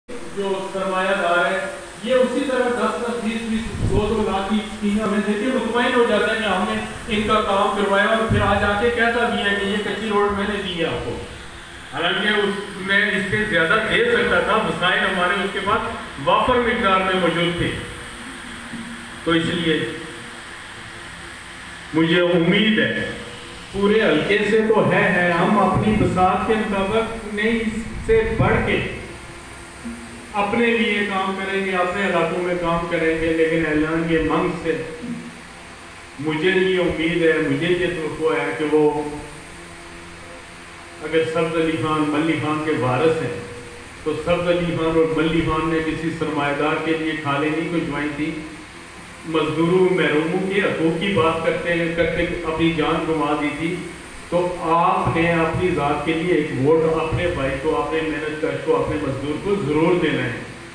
جو سرمایہ دار ہے یہ اسی طرح 10-10, 20-20, 2-2 لاکھ کی اسکیمیں ہمیں دے کے مطمئن ہو جاتا ہے کہ ہم نے ان کا کام کروایا اور پھر آج آ کے کہتا بھی ہے کہ یہ کچی روڈ میں نے دی ہے آپ کو، حالانکہ اس میں اس سے زیادہ دے سکتا تھا، مسائل ہمارے اس کے بعد وافر مقدار میں موجود تھے۔ تو اس لیے مجھے امید ہے پورے حلقے سے تو ہے ہم اپنی بساط کے مطابق نہیں سے بڑھ کے اپنے لیے کام کریں گے، اپنے علاقوں میں کام کریں گے، لیکن اعلان یہ منگ سے مجھے یہ امید ہے، مجھے یہ توقع ہے کہ وہ اگر سبز علی خان ملی خان کے وارث ہیں تو سبز علی خان اور ملی خان نے کسی سرمایہ دار کے لیے کھالے نہیں کھجوائی تھی، مزدوروں محروموں کے حقوق کی بات کرتے اپنی جان گنوا دی تھی، تو آپ نے اپنی ذات کے لیے ایک ووٹ اپنے بھائی کو، اپنے محنت کش کو، اپنے مزدور کو ضرور دینا ہے،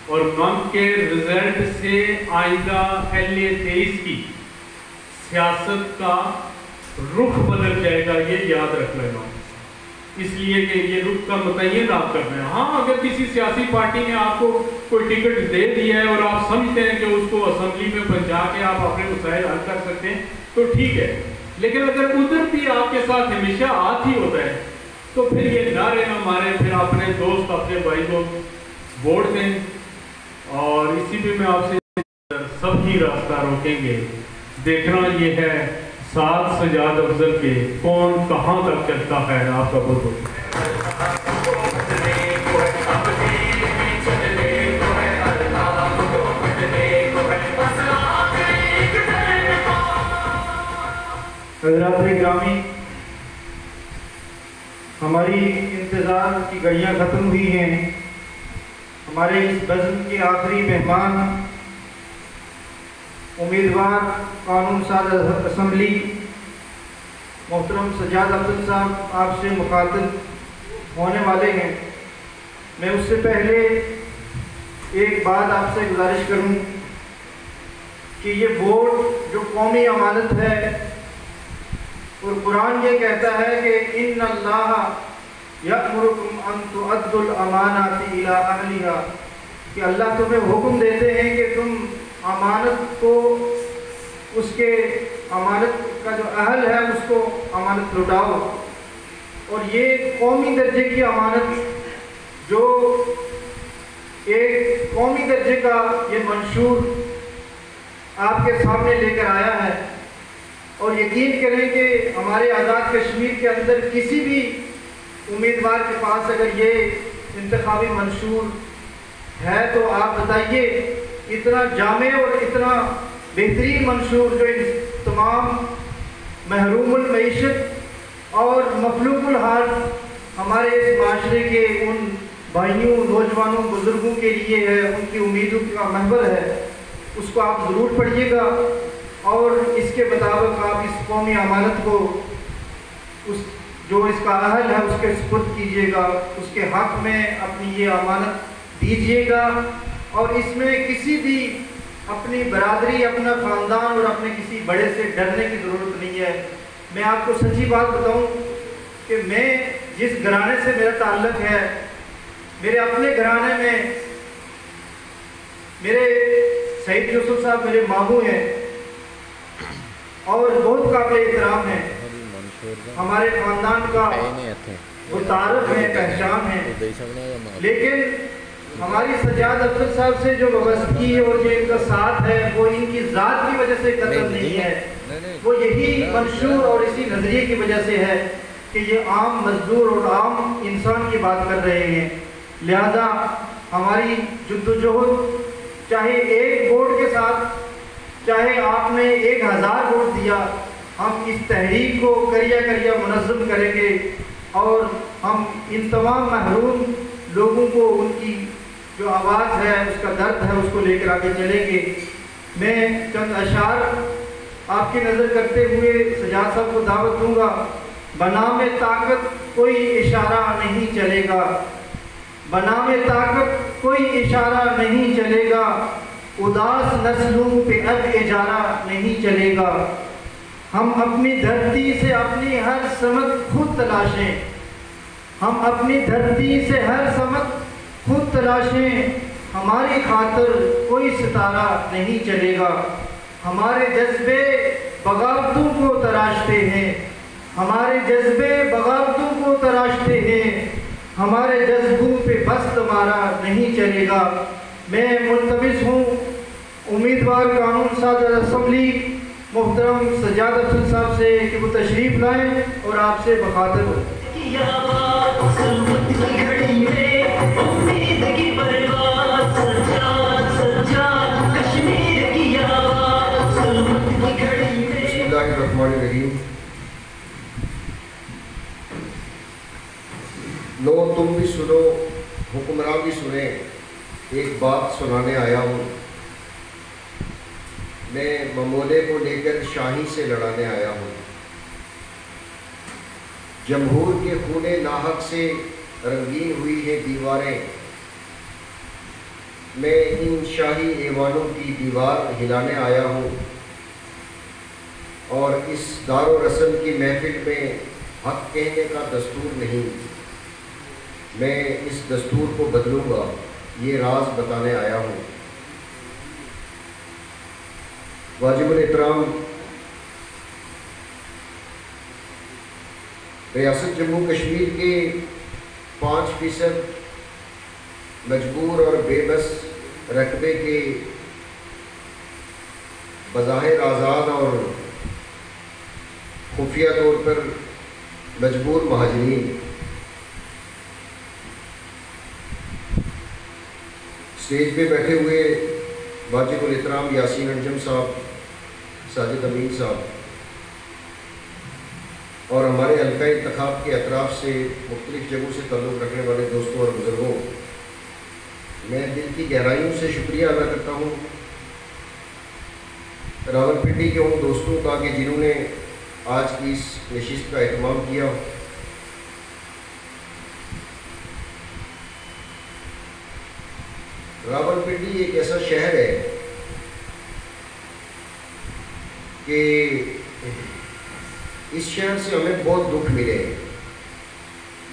اور منگ کے رزلٹ سے آئندہ LA-23 کی سیاست کا رخ بدل جائے گا، یہ یاد رکھ لینا، اس لیے کہ یہ رخ کا متعین آپ کرنا ہے۔ ہاں اگر کسی سیاسی پارٹی نے آپ کو کوئی ٹکٹ دے دیا ہے اور آپ سمجھتے ہیں کہ اس کو اسمبلی میں پہنچا کے آپ اپنے مسائل حل کر سکتے ہیں تو ٹھیک ہے، لیکن اگر ادھر بھی آپ کے ساتھ ہمیشہ ہاتھ ہی ہوتا ہے تو پھر یہ نعرے نہ مارے، پھر اپنے دوست اپنے بھائی کو ووٹ دیں، اور اسی پہ میں آپ سے سب ہی راستہ روکیں گے، دیکھنا یہ ہے ساتھ سجاد افضل کے کون کہاں تک چلتا ہے۔ آپ کا بہت بہت حضرات گرامی، ہماری انتظار کی گھڑیاں ختم ہوئی ہیں۔ ہمارے اس بزم کے آخری مہمان امیدوار قانون ساز اسمبلی محترم سجاد افضل صاحب آپ سے مخاطب ہونے والے ہیں۔ میں اس سے پہلے ایک بات آپ سے گزارش کروں کہ یہ ووٹ جو قومی امانت ہے، اور قرآن یہ کہتا ہے کہ ان اللہ یأمرکم ان تؤدوا الامانات الی اہلہا، کہ اللہ تمہیں حکم دیتے ہیں کہ تم امانت کو، اس کے امانت کا جو اہل ہے اس کو امانت لوٹاؤ، اور یہ قومی درجے کی امانت جو ایک قومی درجے کا یہ منشور آپ کے سامنے لے کر آیا ہے، اور یقین کریں کہ ہمارے آزاد کشمیر کے اندر کسی بھی امیدوار کے پاس اگر یہ انتخابی منشور ہے تو آپ بتائیے، اتنا جامع اور اتنا بہترین منشور جو ان تمام محروم المعیشت اور مفلوج الحال ہمارے اس معاشرے کے ان بھائیوں، نوجوانوں، بزرگوں کے لیے ہے، ان کی امیدوں کا محور ہے، اس کو آپ ضرور پڑھیے گا، اور اس کے مطابق آپ اس قومی امانت کو جو اس کا اہل ہے اس کے سپرد کیجیے گا، اس کے حق میں اپنی یہ امانت دیجیے گا، اور اس میں کسی بھی اپنی برادری، اپنا خاندان اور اپنے کسی بڑے سے ڈرنے کی ضرورت نہیں ہے۔ میں آپ کو سچی بات بتاؤں کہ میں جس گھرانے سے میرا تعلق ہے، میرے اپنے گھرانے میں میرے سعید یوسف صاحب میرے ماموں ہیں اور بہت قابل احترام ہیں، ہمارے خاندان کا وہ تعارف ہے، پہچان ہے، لیکن ہماری سجاد افضل صاحب سے جو وابستگی اور جو ان کا ساتھ ہے وہ ان کی ذات کی وجہ سے قتل نہیں ہے، وہ یہی منشور اور اسی نظریے کی وجہ سے ہے کہ یہ عام مزدور اور عام انسان کی بات کر رہے ہیں۔ لہذا ہماری جدوجہد چاہے ایک ووٹ کے ساتھ، چاہے آپ نے 1000 ووٹ دیا، ہم اس تحریک کو کریہ منظم کریں گے، اور ہم ان تمام محروم لوگوں کو ان کی جو آواز ہے، اس کا درد ہے، اس کو لے کر آگے چلیں گے۔ میں چند اشعار آپ کی نظر کرتے ہوئے سجاد صاحب کو دعوت دوں گا۔ بنام طاقت کوئی اشارہ نہیں چلے گا، بنام طاقت کوئی اشارہ نہیں چلے گا، اداس نسلوں پہ اب اجارہ نہیں چلے گا، ہم اپنی دھرتی سے اپنی ہر سمت خود تلاشیں، ہم اپنی دھرتی سے ہر سمت خود تلاشیں ہماری خاطر کوئی ستارہ نہیں چلے گا. ہمارے جذبے بغاوتوں کو تراشتے ہیں، ہمارے جذبے بغاوتوں کو تراشتے ہیں، ہمارے جذبوں پہ بس تمہارا نہیں چلے گا. میں ملتمس ہوں امیدوار قانون ساز اسمبلی محترم سجاد افضل صاحب سے کہ وہ تشریف لائیں اور آپ سے مخاطب ہوں. بسم اللہ الرحمن الرحیم. لو تم بھی سنو حکمراں بھی سنیں، ایک بات سنانے آیا ہوں. میں ممولے کو لے کر شاہی سے لڑانے آیا ہوں. جمہور کے خون ناحق سے رنگین ہوئی ہیں دیواریں. میں ان شاہی ایوانوں کی دیوار ہلانے آیا ہوں، اور اس دار و رسم کی محفل میں حق کہنے کا دستور نہیں. میں اس دستور کو بدلوں گا، یہ راز بتانے آیا ہوں. واجب الاحترام ریاست جموں کشمیر کے 5% مجبور اور بے بس رقبے کے بظاہر آزاد اور خفیہ طور پر مجبور مہاجرین اسٹیج پہ بیٹھے ہوئے واجب الاحترام یاسین انجم صاحب، ساجد امین صاحب، اور ہمارے حلقہ انتخاب کے اطراف سے مختلف جگہوں سے تعلق رکھنے والے دوستوں اور بزرگوں، میں دل کی گہرائیوں سے شکریہ ادا کرتا ہوں راولپنڈی کے ان دوستوں کا کہ جنہوں نے آج کی اس نشست کا اہتمام کیا. راولپنڈی ایک ایسا شہر ہے کہ اس شہر سے ہمیں بہت دکھ ملے،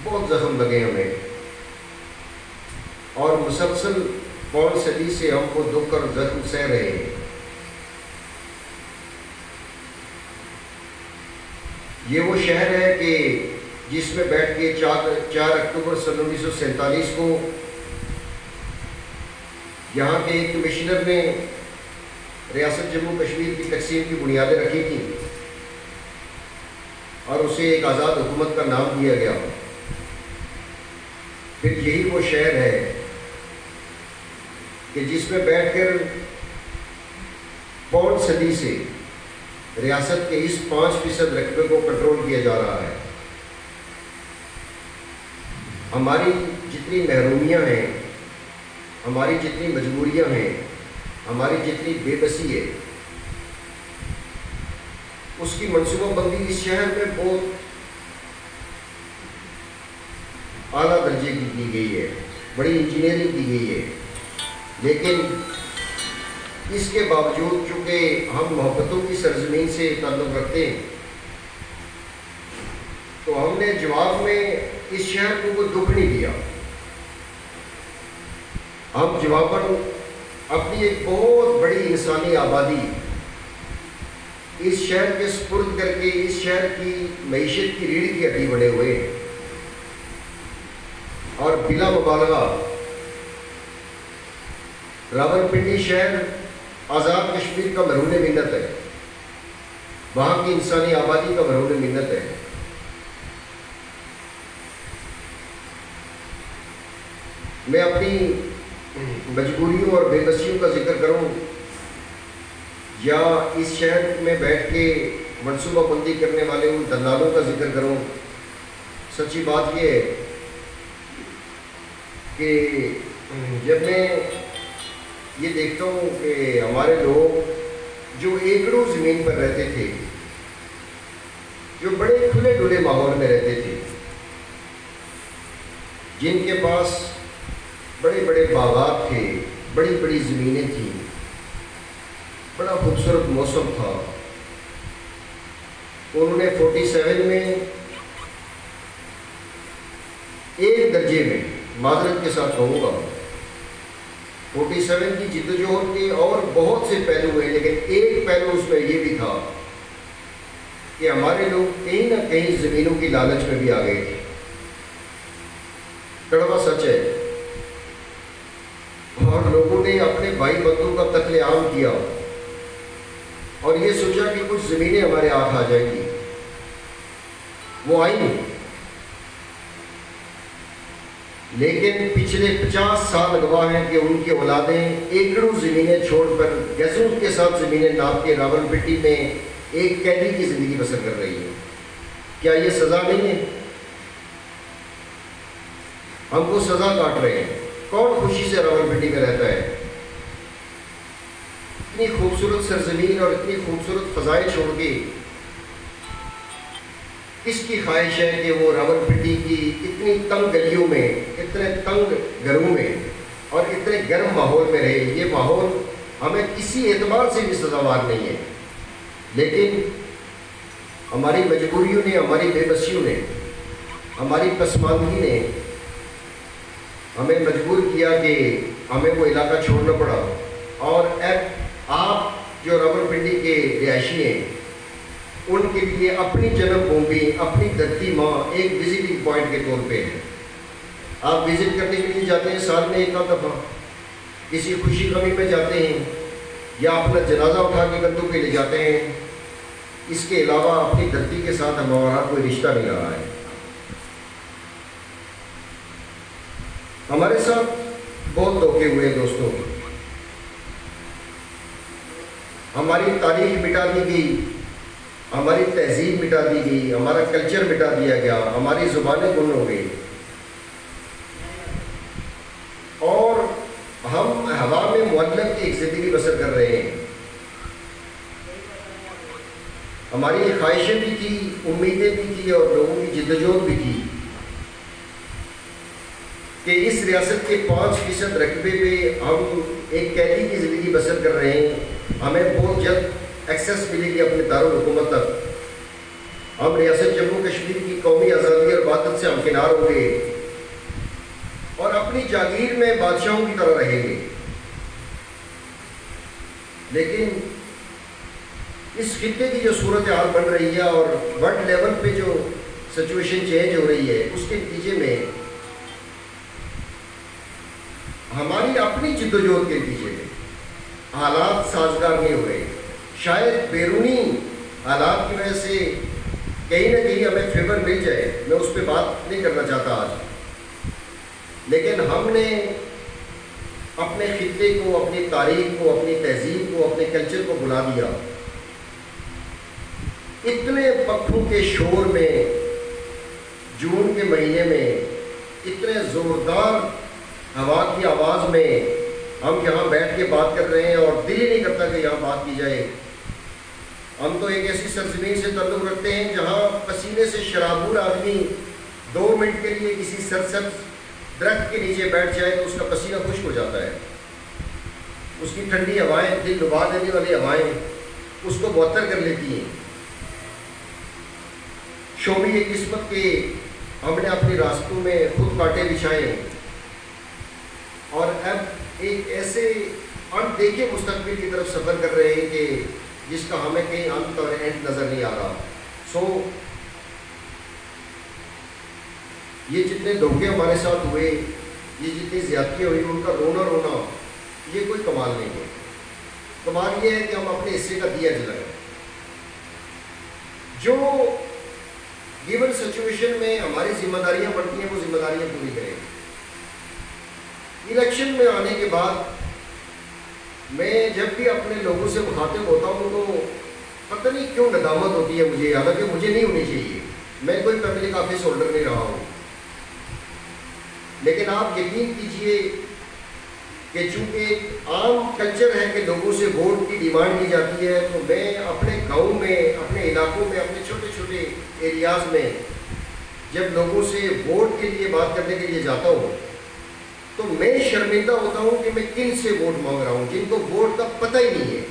بہت زخم لگے ہمیں، اور مسلسل 5 صدی سے ہم کو دکھ اور زخم سہ رہے ہیں. یہ وہ شہر ہے کہ جس میں بیٹھ کے 4 اکتوبر سن 1947 کو یہاں کے ایک کمشنر نے ریاست جموں کشمیر کی تقسیم کی بنیادیں رکھی تھیں اور اسے ایک آزاد حکومت کا نام دیا گیا. پھر یہی وہ شہر ہے کہ جس میں بیٹھ کر 5 صدی سے ریاست کے اس 5% رقبے کو کنٹرول کیا جا رہا ہے. ہماری جتنی محرومیاں ہیں، ہماری جتنی مجبوریاں ہیں، ہماری جتنی بے بسی ہے، اس کی منصوبہ بندی اس شہر میں بہت اعلیٰ درجے کی گئی ہے، بڑی انجینئرنگ کی گئی ہے. لیکن اس کے باوجود چونکہ ہم محبتوں کی سرزمین سے تعلق رکھتے ہیں، تو ہم نے جواب میں اس شہر کو کوئی دکھ نہیں دیا. ہم جواباً اپنی ایک بہت بڑی انسانی آبادی اس شہر کے سپرد کر کے اس شہر کی معیشت کی ریڑھ کی ہڈی بنے ہوئے ہیں. اور بلا مبالغہ راولپنڈی شہر آزاد کشمیر کا مرہون منت ہے، وہاں کی انسانی آبادی کا مرہون منت ہے. میں اپنی مجبوریوں اور بے بسیوں کا ذکر کروں یا اس شہر میں بیٹھ کے منصوبہ بندی کرنے والے ان دلالوں کا ذکر کروں، سچی بات یہ ہے کہ جب میں یہ دیکھتا ہوں کہ ہمارے لوگ جو ایکڑوں زمین پر رہتے تھے، جو بڑے کھلے ڈھلے ماحول میں رہتے تھے، جن کے پاس بڑے بڑے باغات تھے، بڑی بڑی زمینیں تھیں، بڑا خوبصورت موسم تھا، انہوں نے 47 میں ایک درجے میں، معذرت کے ساتھ کہوں گا، 47 की जिद्दोजहद के और बहुत से पहलू हैं, लेकिन एक पहलू उसमें ये भी था कि हमारे लोग कहीं ना कहीं ज़मीनों की लालच में भी आ गए थे। कड़वा सच है। और लोगों ने अपने भाई बंधुओं का कत्लेआम किया और ये सोचा कि कुछ ज़मीनें हमारे हाथ आ जाएंगी। वो आई, लेकिन पिछले 50 साल गवाह हैं कि उनकी औलादें एकड़ों ज़मीनें छोड़कर गैसों के साथ ज़मीनें नाप के रावलपिंडी में एक कैदी की ज़िंदगी बसर कर रही है। क्या ये सज़ा नहीं है? हम वो सज़ा काट रहे हैं। कौन खुशी से रावलपिंडी में रहता है? इतनी खूबसूरत सरजमीन और इतनी खूबसूरत फ़ज़ाएं छोड़ के किसकी ख्वाहिश है कि वो रावलपिंडी की इतनी तंग गलियों में, इतने तंग घरों में और इतने गर्म माहौल में रहे? ये माहौल हमें किसी एतबार से भी सज़ावार नहीं है, लेकिन हमारी मजबूरियों ने, हमारी बेबसियों ने, हमारी पसमानदगी ने हमें मजबूर किया कि हमें वो इलाका छोड़ना पड़ा। और अब आप जो रावलपिंडी के रिहायशी हैं, उनके लिए अपनी जन्मभूमि, अपनी धरती माँ एक विजिटिंग पॉइंट के तौर पे है। आप विजिट करने के लिए जाते हैं साल में एक दफ़ा, किसी खुशी गमी में जाते हैं या अपना जनाजा उठा के कंधों पे ले जाते हैं। इसके अलावा अपनी धरती के साथ हमारा कोई रिश्ता नहीं रहा है। हमारे साथ बहुत धोखे हुए दोस्तों। हमारी तारीख मिटा दी गई, हमारी तहजीब मिटा दी गई, हमारा कल्चर मिटा दिया गया, हमारी ज़ुबानें गुम हो गई और हम हवा में मुअल्लक़ की एक ज़िंदगी बसर कर रहे हैं। हमारी ख्वाहिशें भी थी, उम्मीदें भी थी और लोगों की जिद्दोजहद भी थी कि इस रियासत के 5% रकबे पे हम एक कैदी की ज़िंदगी बसर कर रहे हैं। हमें बहुत जल्द एक्सेस मिलेगी अपने दारुल हुकूमत तक। हम रियासत जम्मू कश्मीर की कौमी आज़ादी और वहदत से हमकिनार होंगे और अपनी जागीर में बादशाहों की तरह रहेंगे। लेकिन इस खित्ते की जो सूरत हाल बन रही है और वर्ल्ड लेवल पे जो सिचुएशन चेंज हो रही है, उसके नतीजे में हमारी अपनी जिद्दोजहद के नतीजे में हालात साजगार नहीं हो रहे। शायद बैरूनी हालात की वजह से कहीं ना कहीं हमें फेवर मिल जाए, मैं उस पर बात नहीं करना चाहता आज, लेकिन हमने अपने खित्ते को, अपनी तारीख को, अपनी तहजीब को, अपने कल्चर को भुला दिया। इतने पक्षों के शोर में, जून के महीने में, इतने ज़ोरदार हवा की आवाज़ में हम यहाँ बैठ के बात कर रहे हैं और दिल ही नहीं करता कि यहाँ बात की जाए। हम तो एक ऐसी सरजमीन से ताल्लुक़ रखते हैं जहाँ पसीने से शराबूर आदमी 2 मिनट के लिए किसी सरसब्ज़ दरख्त के नीचे बैठ जाए तो उसका पसीना खुश्क हो जाता है। उसकी ठंडी हवाएं, दिल लुभा देने वाली हवाएं उसको मुअत्तर कर लेती हैं। शोबी किस्मत के हमने अपने रास्तों में खुद कांटे बिछाए और अब एक ऐसे अनदेखे मुस्तकबिल की तरफ सफ़र कर रहे हैं कि जिसका हमें कहीं अंत और एंड नज़र नहीं आ रहा। सो ये जितने धोखे हमारे साथ हुए, ये जितनी ज़्यादतियाँ हुई, उनका रोना ये कोई कमाल नहीं है। कमाल ये है कि हम अपने हिस्से का दिया जलाएं। जो गिवन सिचुएशन में हमारी जिम्मेदारियां बनती हैं वो जिम्मेदारियां पूरी करें। इलेक्शन में आने के बाद मैं जब भी अपने लोगों से मुखातिब होता हूँ तो पता नहीं क्यों नदामत होती है मुझे, हालांकि मुझे नहीं होनी चाहिए, मैं कोई पब्लिक ऑफिस होल्डर नहीं रहा हूँ। लेकिन आप यकीन कीजिए कि चूँकि आम कल्चर है कि लोगों से वोट की डिमांड की जाती है, तो मैं अपने गांव में, अपने इलाकों में, अपने छोटे छोटे एरियाज़ में जब लोगों से वोट के लिए बात करने के लिए जाता हूँ तो मैं शर्मिंदा होता हूँ कि मैं किन से वोट मांग रहा हूँ, जिनको वोट का पता ही नहीं है,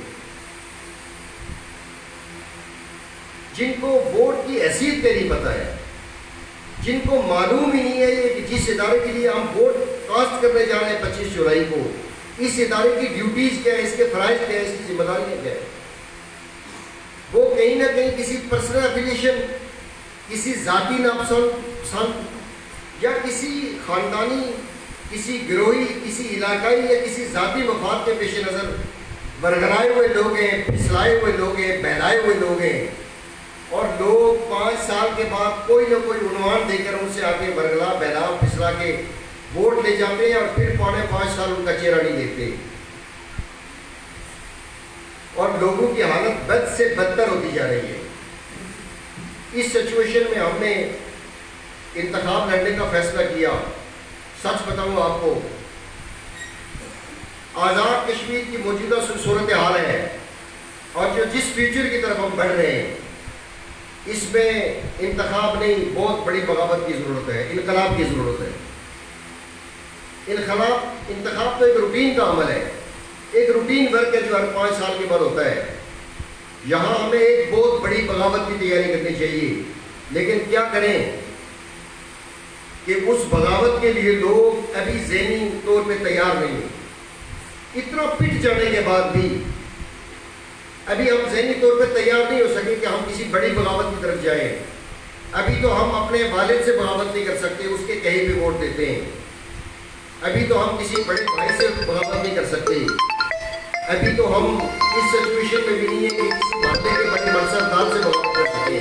जिनको वोट की हैसियत का नहीं पता है, जिनको मालूम ही नहीं है कि जिस इदारे के लिए हम वोट कास्ट करने जा रहे हैं 25 जुलाई को, इस इदारे की ड्यूटीज़ क्या है, इसके फ़राइज़ क्या है, इसकी जिम्मेदारियाँ क्या है। वो कहीं ना कहीं किसी पर्सनल एफिलिएशन, किसी ज़ाती नापसंद या किसी ख़ानदानी, किसी गिरोही, किसी इलाकाई या किसी ज़ाती मफाद के पेश नज़र बरगलाए हुए लोग हैं, फिसलाए हुए लोग हैं, बहलाए हुए लोग हैं। और लोग 5 साल के बाद कोई ना कोई उन्वान देकर उनसे आके बरगला बहला फिसला के वोट ले जाते हैं और फिर 4.5 साल उनका चेहरा नहीं देखते। और लोगों की हालत बद से बदतर होती जा रही है। इस सिचुएशन में हमने इंतखाब लड़ने का फैसला किया। सच बताऊं आपको, आज़ाद कश्मीर की मौजूदा सूरत हाल है और जो जिस फ्यूचर की तरफ हम बढ़ रहे हैं, इसमें इंतखाब नहीं, बहुत बड़ी बगावत की ज़रूरत है, इनकलाब की ज़रूरत है। इंतखाब तो एक रूटीन का अमल है, एक रूटीन वर्क है जो हर 5 साल के बाद होता है। यहाँ हमें एक बहुत बड़ी बगावत की तैयारी करनी चाहिए, लेकिन क्या करें कि उस बगावत के लिए लोग अभी ज़हनी तौर पे तैयार नहीं हैं। इतना पिट जाने के बाद भी अभी हम ज़हनी तौर पे तैयार नहीं हो सके कि हम किसी बड़ी बगावत की तरफ जाएं। अभी तो हम अपने वालिद से बगावत नहीं कर सकते, उसके कहे पे वोट देते हैं। अभी तो हम किसी बड़े भाई से बगावत नहीं कर सकते। अभी तो हम इस सिचुएशन में भी नहीं है कि किसी माते के बड़े मनसबदार से बगावत कर सकें।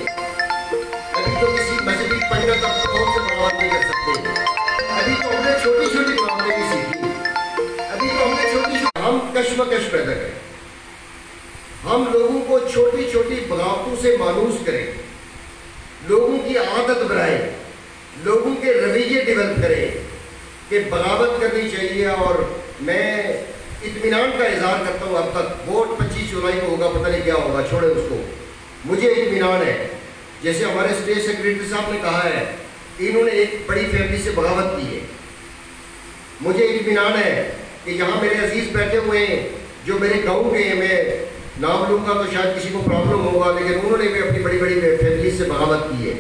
अभी तो किसी मजहबी पंडित से बगावत नहीं कर सकते। अभी तो हमने छोटी छोटी बगावतें भी सीखी। अभी तो हमने हम कश्मकश पैदा करें, हम लोगों को छोटी छोटी बगावतों से मानूस करें, लोगों की आदत बनाएं, लोगों के रवैये डेवलप करें कि बगावत करनी चाहिए। और मैं इत्मीनान का इजहार करता हूँ, अब तक वोट 25 जुलाई को होगा, पता नहीं क्या होगा, छोड़े उसको। मुझे इत्मीनान है, जैसे हमारे स्टेट सेक्रेटरी साहब ने कहा है, इन्होंने एक बड़ी फैमिली से बगावत की है। मुझे इत्मीनान है कि यहाँ मेरे अजीज़ बैठे हुए हैं जो मेरे गाँव के हैं, मैं नाम लूँगा तो शायद किसी को प्रॉब्लम होगा, लेकिन उन्होंने भी अपनी बड़ी बड़ी फैमिली से बगावत की है।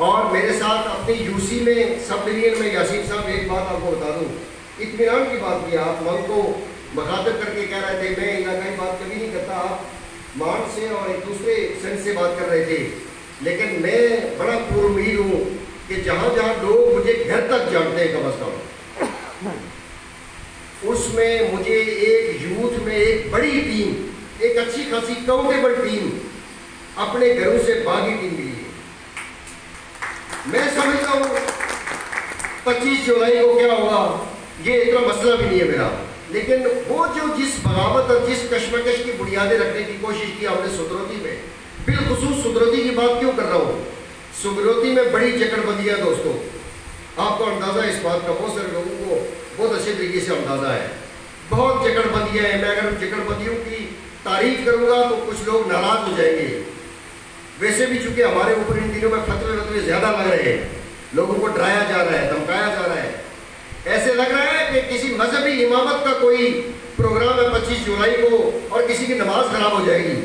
और मेरे साथ अपनी यूसी में सब डिवीजन में यासीन साहब, एक बात आपको बता दूँ, इत्मीनान की बात की, आप मन को मुखातिब करके कह रहे थे, मैं इलाकाई बात कभी नहीं करता, आप मान से और एक दूसरे सेंस से बात कर रहे थे। लेकिन मैं बड़ा पुरुमीद हूँ कि जहाँ जहाँ लोग मुझे घर तक जानते हैं, कम अज़ कम उसमें मुझे एक यूथ में एक बड़ी टीम, एक अच्छी खासी काउंटेबल टीम अपने घरों से बागी टीम मिली है। मैं समझता हूँ 25 जुलाई को क्या होगा ये इतना मसला भी नहीं है मेरा, लेकिन वो जो जिस बगावत और जिस कश्मकश की बुनियादें रखने की कोशिश की हमने सुदरोती में, बिलखुसूस सुदरोती की बात क्यों कर रहा हूँ, सुदरोती में बड़ी जकड़बंदियाँ दोस्तों, आपको अंदाज़ा इस बात का बहुत सारे लोगों को बहुत अच्छे तरीके से अंदाज़ा है। बहुत जकड़बंदियाँ हैं। मैं अगर जकड़बंदियों की तारीफ करूँगा तो कुछ लोग नाराज़ हो जाएंगे। वैसे भी चूँकि हमारे ऊपर इन दिनों में फतवे ज़्यादा लग रहे हैं, लोगों को डराया जा रहा है, धमकाया जा रहा है, ऐसे लग रहा है कि किसी मजहबी इमामत का कोई प्रोग्राम है 25 जुलाई को और किसी की नमाज खराब हो जाएगी।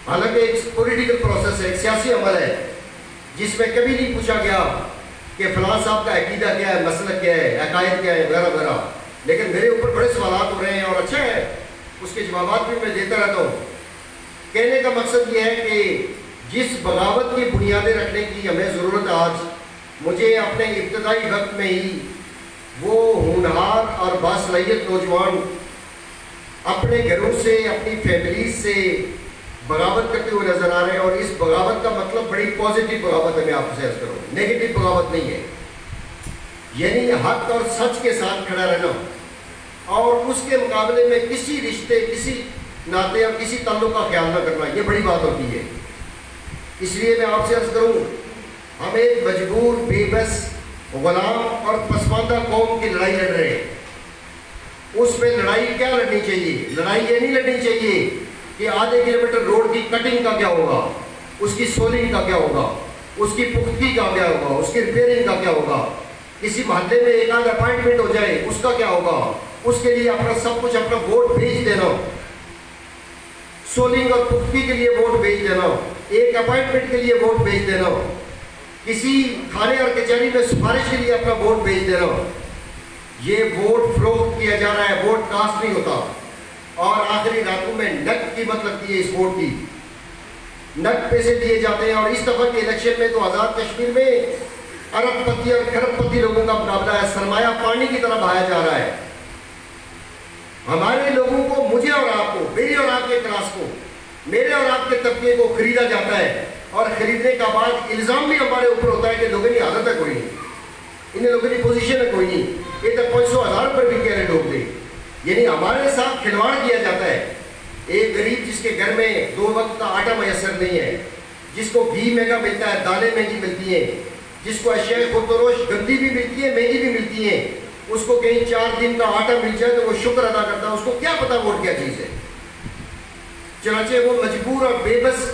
हालांकि एक पॉलिटिकल प्रोसेस है, एक सियासी अमल है जिसमें कभी नहीं पूछा गया कि फलां साहब का अकीदा क्या है, मसलक क्या है, अकायद क्या है, वगैरह वगैरह। लेकिन मेरे ऊपर बड़े सवाल हो रहे हैं और अच्छा है, उसके जवाब भी मैं देता रहता हूँ। कहने का मकसद ये है कि जिस बगावत की बुनियादें रखने की हमें ज़रूरत है आज, मुझे अपने इब्तदाई वक्त में ही वो होनहार और बासलाहियत नौजवान अपने घरों से, अपनी फैमिली से बगावत करते हुए नजर आ रहे हैं। और इस बगावत का मतलब बड़ी पॉजिटिव बगावत है, मैं आपसे अर्ज करूँ, नेगेटिव बगावत नहीं है। यानी हक और सच के साथ खड़ा रहना और उसके मुकाबले में किसी रिश्ते, किसी नाते या किसी ताल्लुक का ख्याल न करना, ये बड़ी बात होती है। इसलिए मैं आपसे अर्ज करूँ, हम एक मजबूर, बेबस, गुलाम और पसमानदा कौम की लड़ाई लड़ रहे हैं। उस पर लड़ाई क्या लड़नी चाहिए? लड़ाई ये नहीं लड़नी चाहिए कि आधे किलोमीटर रोड की कटिंग का क्या होगा, उसकी सोलिंग का क्या होगा, उसकी पुख्तगी का क्या होगा, उसकी रिपेयरिंग का क्या होगा, किसी मोहल्ले में एक आध अपॉइंटमेंट हो जाए उसका क्या होगा, उसके लिए अपना सब कुछ, अपना वोट भेज देना, सोलिंग और पुख्तगी के लिए वोट भेज देना, एक अपॉइंटमेंट के लिए वोट भेज देना, किसी थाने और कचहरी में सिफारिश के लिए अपना वोट भेज देना, یہ ووٹ فروخت کیا جا رہا ہے، ووٹ کاسٹ نہیں ہوتا، اور آخری راتوں میں نقد قیمت لگتی ہے اس ووٹ کی، نقد پیسے دیے جاتے ہیں۔ اور اس دفعہ کے الیکشن میں تو آزاد کشمیر میں ارب پتی اور کھرب پتی لوگوں کا مقابلہ ہے، سرمایہ پانی کی طرح بہایا جا رہا ہے۔ ہمارے لوگوں کو، مجھے اور آپ کو، میری اور آپ کے کلاس کو، میرے اور آپ کے طبقے کو خریدا جاتا ہے، اور خریدنے کا بعد الزام بھی ہمارے اوپر ہوتا ہے کہ لوگوں کی عادت ہے کوئی نہیں، انہیں لوگوں کی پوزیشن ہے کوئی نہیں، یہ تو 500,000 پر بھی کہہ رہے لوگ دے، یعنی ہمارے ساتھ کھلواڑ کیا جاتا ہے۔ ایک غریب جس کے گھر میں 2 وقت کا آٹا میسر نہیں ہے، جس کو گھی مہنگا ملتا ہے، دالیں مہنگی ملتی ہیں، جس کو اشیاء خودفروش گندی بھی ملتی ہے، مہنگی بھی ملتی ہیں، اس کو کہیں 4 دن کا آٹا مل جائے تو وہ شکر ادا کرتا ہے، اس کو کیا پتا ووٹ کیا چیز ہے۔ چنانچہ وہ مجبور اور بے بس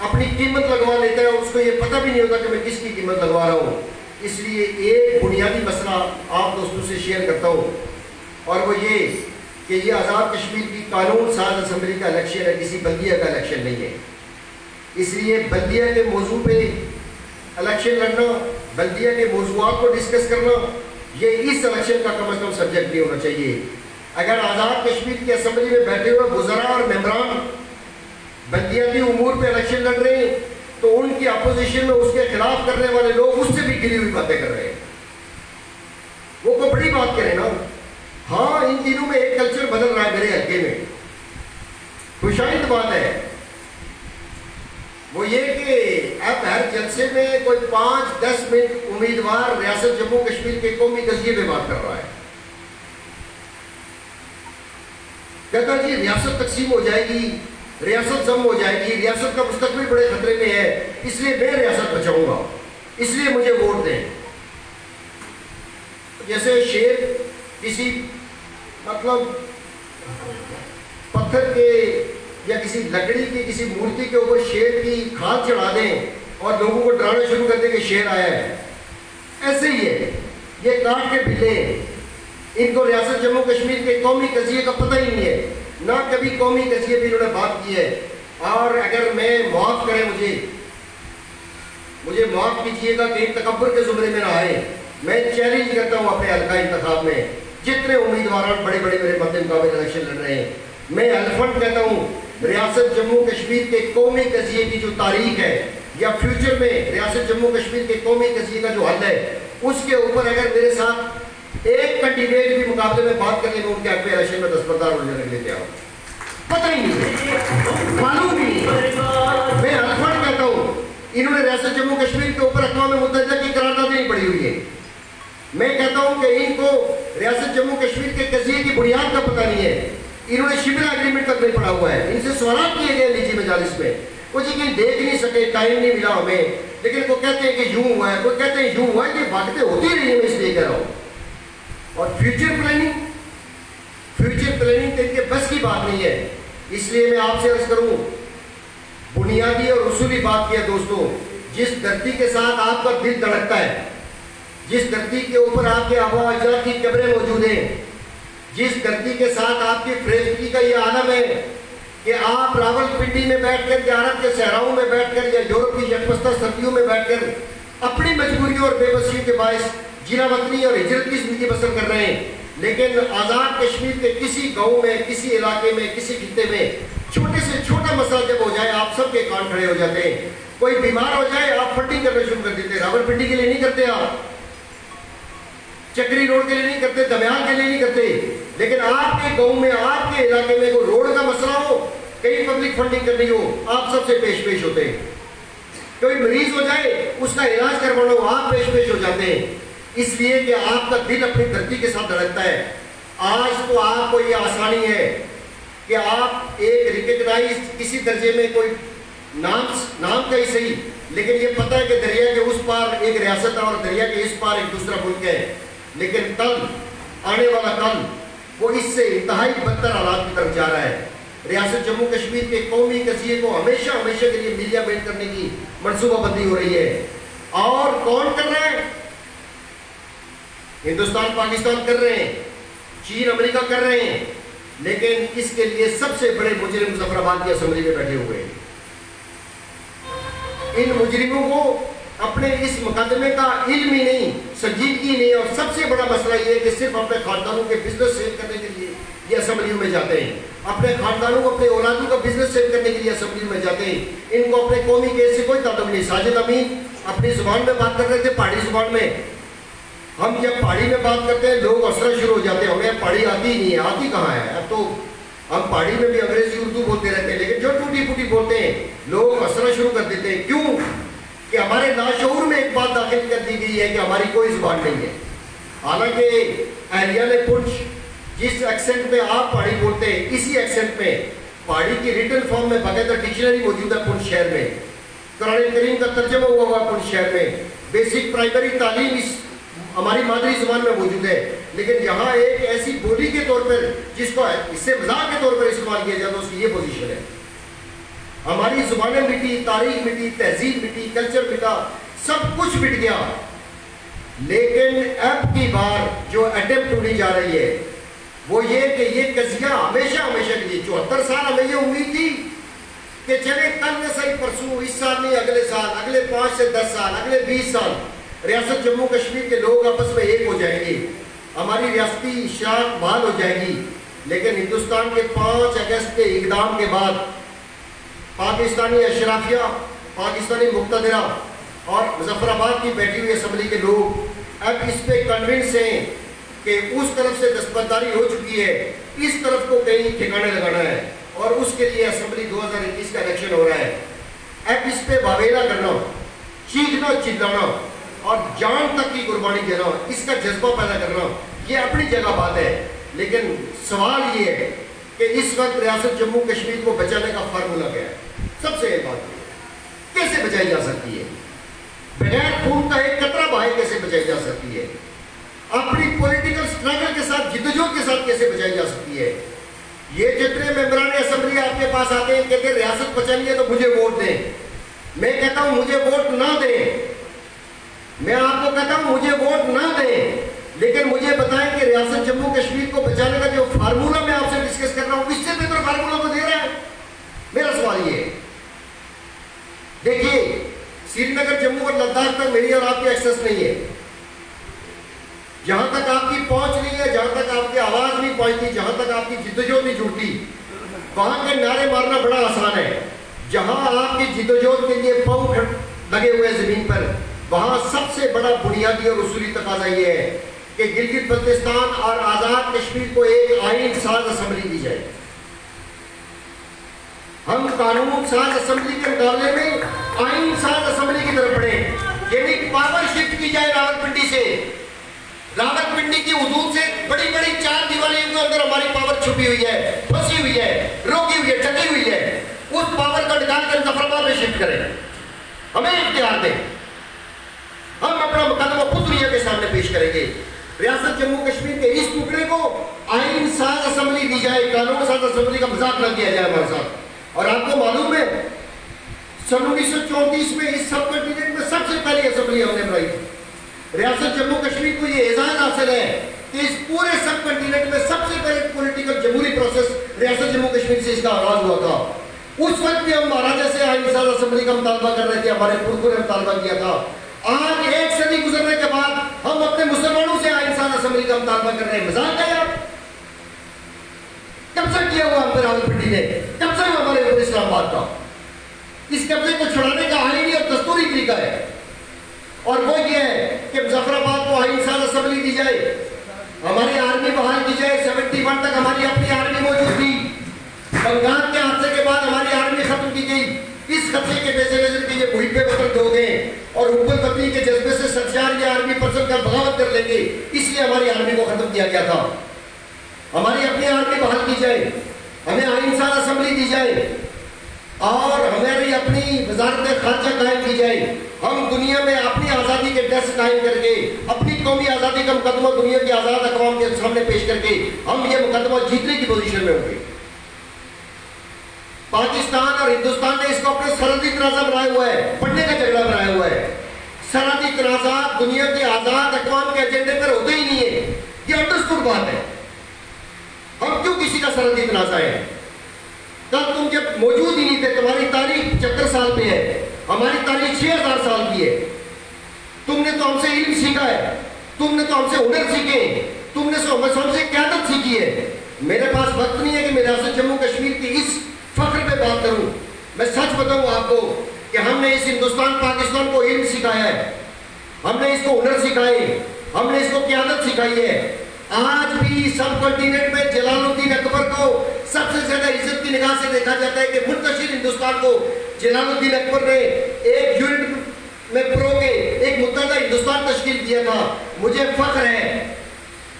اپنی قیمت لگوا لیتا ہے، اور اس کو یہ پتہ بھی نہیں ہوتا کہ میں کس کی قیمت لگوا رہا ہوں۔ اس لیے ایک بنیادی مسئلہ آپ دوستوں سے شیئر کرتا ہوں، اور وہ یہ کہ یہ آزاد کشمیر کی قانون ساز اسمبلی کا الیکشن ہے، کسی بلدیہ کا الیکشن نہیں ہے۔ اس لیے بلدیہ کے موضوع پہ الیکشن لڑنا، بلدیہ کے موضوعات کو ڈسکس کرنا، یہ اس الیکشن کا کم از کم سبجیکٹ نہیں ہونا چاہیے۔ اگر آزاد کشمیر کی اسمبلی میں بیٹھے ہوئے وزراء اور ممبران بلدیاتی امور پہ الیکشن لڑ رہے ہیں تو ان کی اپوزیشن میں اس کے خلاف کرنے والے لوگ اس سے بھی گری ہوئی باتیں کر رہے ہیں۔ وہ کوئی بڑی بات کریں نا۔ ہاں، ان دنوں میں ایک کلچر بدل رہا ہے میرے حلقے میں، خوشائند بات ہے، وہ یہ کہ اب ہر جلسے میں کوئی 5-10 منٹ امیدوار ریاست جموں کشمیر کے قومی قضیے پہ بات کر رہا ہے، کہتا جی ریاست تقسیم ہو جائے گی، ریاست ضم ہو جائے گی، ریاست کا مستقبل بڑے خطرے میں ہے، اس لیے میں ریاست بچاؤں گا، اس لیے مجھے ووٹ دیں۔ جیسے شیر کسی مطلب پتھر کے یا کسی لکڑی کی کسی مورتی کے اوپر شیر کی کھاد چڑھا دیں اور لوگوں کو ڈرانا شروع کر دیں کہ شیر آیا ہے، ایسے ہی ہے۔ یہ کاٹ کے بھلے، ان کو ریاست جموں کشمیر کے قومی قضیے کا پتہ ہی نہیں ہے، نہ کبھی قومی قضیے پہ انہوں نے بات کی ہے۔ اور اگر میں معاف کریں، مجھے معاف کیجیے گا کہ تکبر کے زمرے میں نہ آئے، میں چیلنج کرتا ہوں اپنے حلقہ انتخاب میں جتنے امیدواران بڑے بڑے میرے مد مقابل الیکشن لڑ رہے ہیں، میں الفنڈ کہتا ہوں ریاست جموں کشمیر کے قومی قضیے کی جو تاریخ ہے یا فیوچر میں ریاست جموں کشمیر کے قومی قضیے کا جو حل ہے، اس کے اوپر اگر میرے ساتھ ایک کینڈیڈیٹ بھی مقابلے میں بات کرنے میں ان کے حق میں الیکشن میں دستبردار ہو جانے لیتے آؤ، پتہ ہی نہیں ہے، معلوم ہی نہیں ہے۔ میں الفنڈ کہتا ہوں انہوں نے ریاست جموں کشمیر کے اوپر اقوام متحدہ کی قراردادیں نہیں پڑھی ہوئی ہیں۔ میں کہتا ہوں کہ ان کو ریاست جموں کشمیر کے قضیے کی بنیاد کا پتہ نہیں ہے، انہوں نے شملہ ایگریمنٹ تک نہیں پڑھا ہوا ہے۔ ان سے سوالات کیے گئے نجی مجالس میں، وہ جی کہیں دیکھ نہیں سکے، ٹائم نہیں ملا ہمیں، لیکن وہ کہتے ہیں کہ یوں ہوا ہے، وہ کہتے ہیں یوں ہوا ہے، یہ باتیں ہوتی رہی ہیں، میں اس لیے کہہ رہا ہوں۔ اور فیوچر پلاننگ تو ان کے بس کی بات نہیں ہے۔ اس لیے میں آپ سے عرض کروں، بنیادی اور اصولی بات کیا دوستوں، جس دھرتی کے ساتھ آپ کا دل دھڑکتا ہے، جس دھرتی کے اوپر آپ کے آبا و اجداد کی قبریں موجود ہیں، جس دھرتی کے ساتھ آپ کی فریزگی کا یہ عالم ہے کہ آپ راول پنڈی میں بیٹھ کر یا عرب کے صحراؤں میں بیٹھ کر یا یورپ کی یکپستہ سردیوں میں بیٹھ کر اپنی مجبوریوں اور بے بسیوں کے باعث جینا وطنی اور ہجرت کی زندگی بسر کر رہے ہیں، لیکن آزاد کشمیر کے کسی گاؤں میں، کسی علاقے میں، کسی خطے میں چھوٹے سے چھوٹا مسئلہ جب ہو جائے آپ سب کے کان کھڑے ہو جاتے ہیں۔ کوئی بیمار ہو جائے آپ فنڈنگ کرنا شروع کر دیتے ہیں۔ راول پنڈی کے لیے نہیں کرتے، آپ چکری روڈ کے لیے نہیں کرتے، دمیال کے لیے نہیں کرتے، لیکن آپ کے گاؤں میں، آپ کے علاقے میں کوئی روڈ کا مسئلہ ہو، کہیں پبلک فنڈنگ کرنی ہو، آپ سب سے پیش ہوتے ہیں۔ کوئی مریض ہو جائے اس کا علاج کروانا ہو، آپ پیش ہو جاتے ہیں، اس لیے کہ آپ کا دل اپنی دھرتی کے ساتھ دھڑکتا ہے۔ آج تو آپ کو یہ آسانی ہے کہ آپ ایک ریکگنائز کسی درجے میں کوئی نام کا ہی صحیح، لیکن یہ پتہ ہے کہ دریا کے اس پار ایک ریاست ہے اور دریا کے اس پار ایک دوسرا ملک ہے، لیکن کل آنے والا کل وہ اس سے انتہائی بدتر حالات کی طرف جا رہا ہے۔ ریاست جموں کشمیر کے قومی قضیے کو ہمیشہ کے لیے میڈیا بینڈ کرنے کی منصوبہ بندی ہو رہی ہے، اور کون کر رہا ہے؟ ہندوستان پاکستان کر رہے ہیں، چین امریکہ کر رہے ہیں، لیکن اس کے لیے سب سے بڑے مجرم مظفر آباد کی اسمبلی میں بیٹھے ہوئے ہیں۔ ان مجرموں کو अपने इस मुकदमे का इल्म ही नहीं, संजीदगी नहीं, और सबसे बड़ा मसला ये है कि सिर्फ अपने खानदानों के बिजनेस सेव करने के लिए ये असेंबलियों में जाते हैं, अपने खानदानों को, अपने औलादों का बिजनेस सेव करने के लिए असेंबलियों में जाते हैं। इनको अपने कौमी केस से कोई ताल्लुक नहीं। साजिद अमीन अपनी जुबान में बात कर रहे थे, पहाड़ी जुबान में। हम जब पहाड़ी में बात करते हैं लोग हंसना शुरू हो जाते हैं, हमें पहाड़ी आती ही नहीं है। आती कहाँ है? अब तो हम पहाड़ी में भी अंग्रेजी उर्दू बोलते रहते हैं, लेकिन जो टूटी फूटी बोलते हैं लोग हंसना शुरू कर देते हैं। क्यों? कि हमारे नाशऊर में एक बात दाखिल कर दी गई है कि हमारी कोई जुबान नहीं है। हालांकि एहलियाने पुंछ जिस एक्सेंट में आप पहाड़ी बोलते हैं, इसी एक्सेंट में पहाड़ी की रिटन फॉर्म में बाकायदा डिक्शनरी मौजूद है पुंछ शहर में। कुरान करीम का तर्जमा हुआ हुआ पुंछ शहर में। बेसिक प्राइमरी तालीम इस हमारी मादरी जुबान में मौजूद है। लेकिन यहाँ एक ऐसी बोली के तौर पर जिसको इससे मजाक के तौर पर इस्तेमाल किया जाता है, उसकी ये पोजीशन है। हमारी जुबानें मिटी, तारीख मिटी, तहजीब मिटी, कल्चर मिटा, सब कुछ मिट गया। लेकिन अब की बार जो अटेम्प्ट होनी जा रही है वो ये कि ये कजिया हमेशा हमेशा के लिए 74 साल हमें ये उम्मीद थी कि चले कल में सही परसों, इस साल नहीं अगले साल, अगले 5 से 10 साल, अगले 20 साल रियासत जम्मू कश्मीर के लोग आपस में एक हो जाएंगे, हमारी रियासती शान बहाल हो जाएगी। लेकिन हिंदुस्तान के 5 अगस्त के इक़दाम के बाद पाकिस्तानी अशराफिया, पाकिस्तानी मुक्तदरा और मुजफ्फराबाद की बैठी हुई असम्बली के लोग अब इस पे कन्विंस हैं कि उस तरफ से दस्तबरदारी हो चुकी है, इस तरफ को कहीं ठिकाने लगाना है, और उसके लिए असम्बली 2021 का इलेक्शन हो रहा है। अब इस पे वावेला करना, चीखना चिल्लाना और जान तक की कुर्बानी देना, इसका जज्बा पैदा करना, ये अपनी जगह बात है। लेकिन सवाल ये है कि इस वक्त रियासत जम्मू कश्मीर को बचाने का फार्मूला क्या है? सबसे एक बात कैसे बचाई जा सकती है? बगैर खून का एक कतरा बहाए कैसे बचाई जा सकती है? अपनी पॉलिटिकल स्ट्रगल के साथ, जिद्दोजहद के साथ कैसे बचाई जा सकती है? ये जितने मेंबरान असेंबली आपके पास आते हैं, कहते हैं रियासत बचानी है तो मुझे वोट दें। मैं कहता हूं मुझे वोट ना दें, मैं आपको कहता हूं मुझे वोट ना दें, लेकिन मुझे बताएं कि रियासत जम्मू कश्मीर को बचाने का जो फार्मूला मैं आपसे डिस्कस कर रहा हूं, इससे बेहतर फार्मूला तो दे रहा है। मेरा सवाल ये है, देखिए श्रीनगर, जम्मू और लद्दाख तक मेरी और आपकी एक्सेस नहीं है। जहां तक आपकी पहुंच नहीं है, जहां तक आपकी आवाज नहीं पहुंचती, जहां तक आपकी जिद्दोजहद नहीं जुड़ती, वहां के नारे मारना बड़ा आसान है। जहां आपकी जिद्दोजहद के लिए पांव लगे हुए जमीन पर, वहां सबसे बड़ा बुनियादी और उसूली तकाजा ये है कि गिलगित बल्तिस्तान और आजाद कश्मीर को एक आईन साज असेंबली दी जाए। हम कानून साज असेंबली के मुकाबले में आईन साज असेंबली की तरफ बढ़े, यानी पावर शिफ्ट की जाए रावलपिंडी से। रावलपिंडी की हुदूद से बड़ी बड़ी 4 दीवारों के अंदर हमारी पावर छुपी हुई है, फंसी हुई है, रोकी हुई है, टकी हुई है। उस पावर को निकालकर मुजफ्फराबाद में शिफ्ट करें, हमें इख्तियार दें, हम अपना मुकदमा खुद दुनिया के सामने पेश करेंगे। रियासत जम्मू कश्मीर के इस टुकड़े को आईन साज असेंबली दी जाए, कानून साज असेंबली का मजाक न किया जाए हमारे साथ। और आपको मालूम है सन 1934 में इस सब कॉन्टिनेंट में सबसे पहली असेंबली हमने बनाई थी। रियासत जम्मू कश्मीर को ये एजाज हासिल है कि इस पूरे सब कॉन्टिनेंट में सबसे पहले पॉलिटिकल जमहूरी प्रोसेस रियासत जम्मू कश्मीर से इसका आगाज हुआ था। उस वक्त भी हम महाराजा से आईन साज असेंबली का मुतालबा कर रहे थे, हमारे पुरखों ने मुतालबा किया था। आज 1 सदी गुजरने के बाद हम अपने मुसलमानों से आईन साज असेंबली का मुतालबा कर रहे हैं। मजाक है यार? कब्जा किया हुआ हम पर रावलपिंडी ने, कब्जा है हमारे ऊपर इस्लामाबाद का। इस कब्जे को छुड़ाने का आईनी और दस्तूरी तरीका है, और वो ये है कि मुजफ्फराबाद को आईन साज असेंबली दी जाए, हमारी आर्मी बहाल की जाए। 71 तक हमारी अपनी आर्मी मौजूद थी, बंगाल के हादसे के बाद हमारी आर्मी खत्म की गई। इस खतरे के पेश नजर के ये मुहिब पे बदल हो गए और हुब्बुल वतनी के जज्बे से सरशार ये आर्मी पर्सन का बगावत कर लेंगे, इसलिए हमारी आर्मी को खत्म किया गया था। हमारी अपनी आर्मी बहाल की जाए, हमें आईन साज असेंबली दी जाए और हमारी अपनी वजारत खारजा कायम की जाए। हम दुनिया में अपनी आज़ादी के डेस्क कायम करके, अपनी कौमी आज़ादी का मुकदमा दुनिया की आज़ाद अक़वाम के सामने पेश करके हम ये मुकदमा जीतने की पोजीशन में होंगे। पाकिस्तान और हिंदुस्तान ने इसको अपने सरहदी तनाज़ा बनाया हुआ है, पढ़ने का झगड़ा बनाया हुआ है। सरहदी तनाज़ा दुनिया के आज़ाद अक़वाम के एजेंडे पर होते ही नहीं है, ये अंडरस्टूड बात है। हम क्यों किसी का सरहदी तनाज़ा है? कल तुम जब मौजूद ही नहीं थे, तुम्हारी तारीख 75 साल पे है, हमारी तारीख 6000 साल की है। तुमने तो हमसे इल्म सीखा है, तुमने तो हमसे हुनर सीखे, तुमने हमसे क़यादत सीखी है। मेरे पास वक्त नहीं है कि मैं रियासत जम्मू कश्मीर की इस फख्र पे बात करूं। मैं सच बताऊं आपको कि हमने इस हिंदुस्तान पाकिस्तान को इल्म सिखाया है, हमने इसको हुनर सिखाए, हमने इसको क़यादत सिखाई है। आज भी सब कॉन्टिनेंट में जलालुद्दीन अकबर को सबसे ज्यादा इज्जत की निगाह से देखा जाता है कि मुंतशिर हिंदुस्तान को जलालुद्दीन अकबर ने एक यूनिट में प्रो के एक मुत्तहदा हिंदुस्तान तश्कील किया था। मुझे फख्र है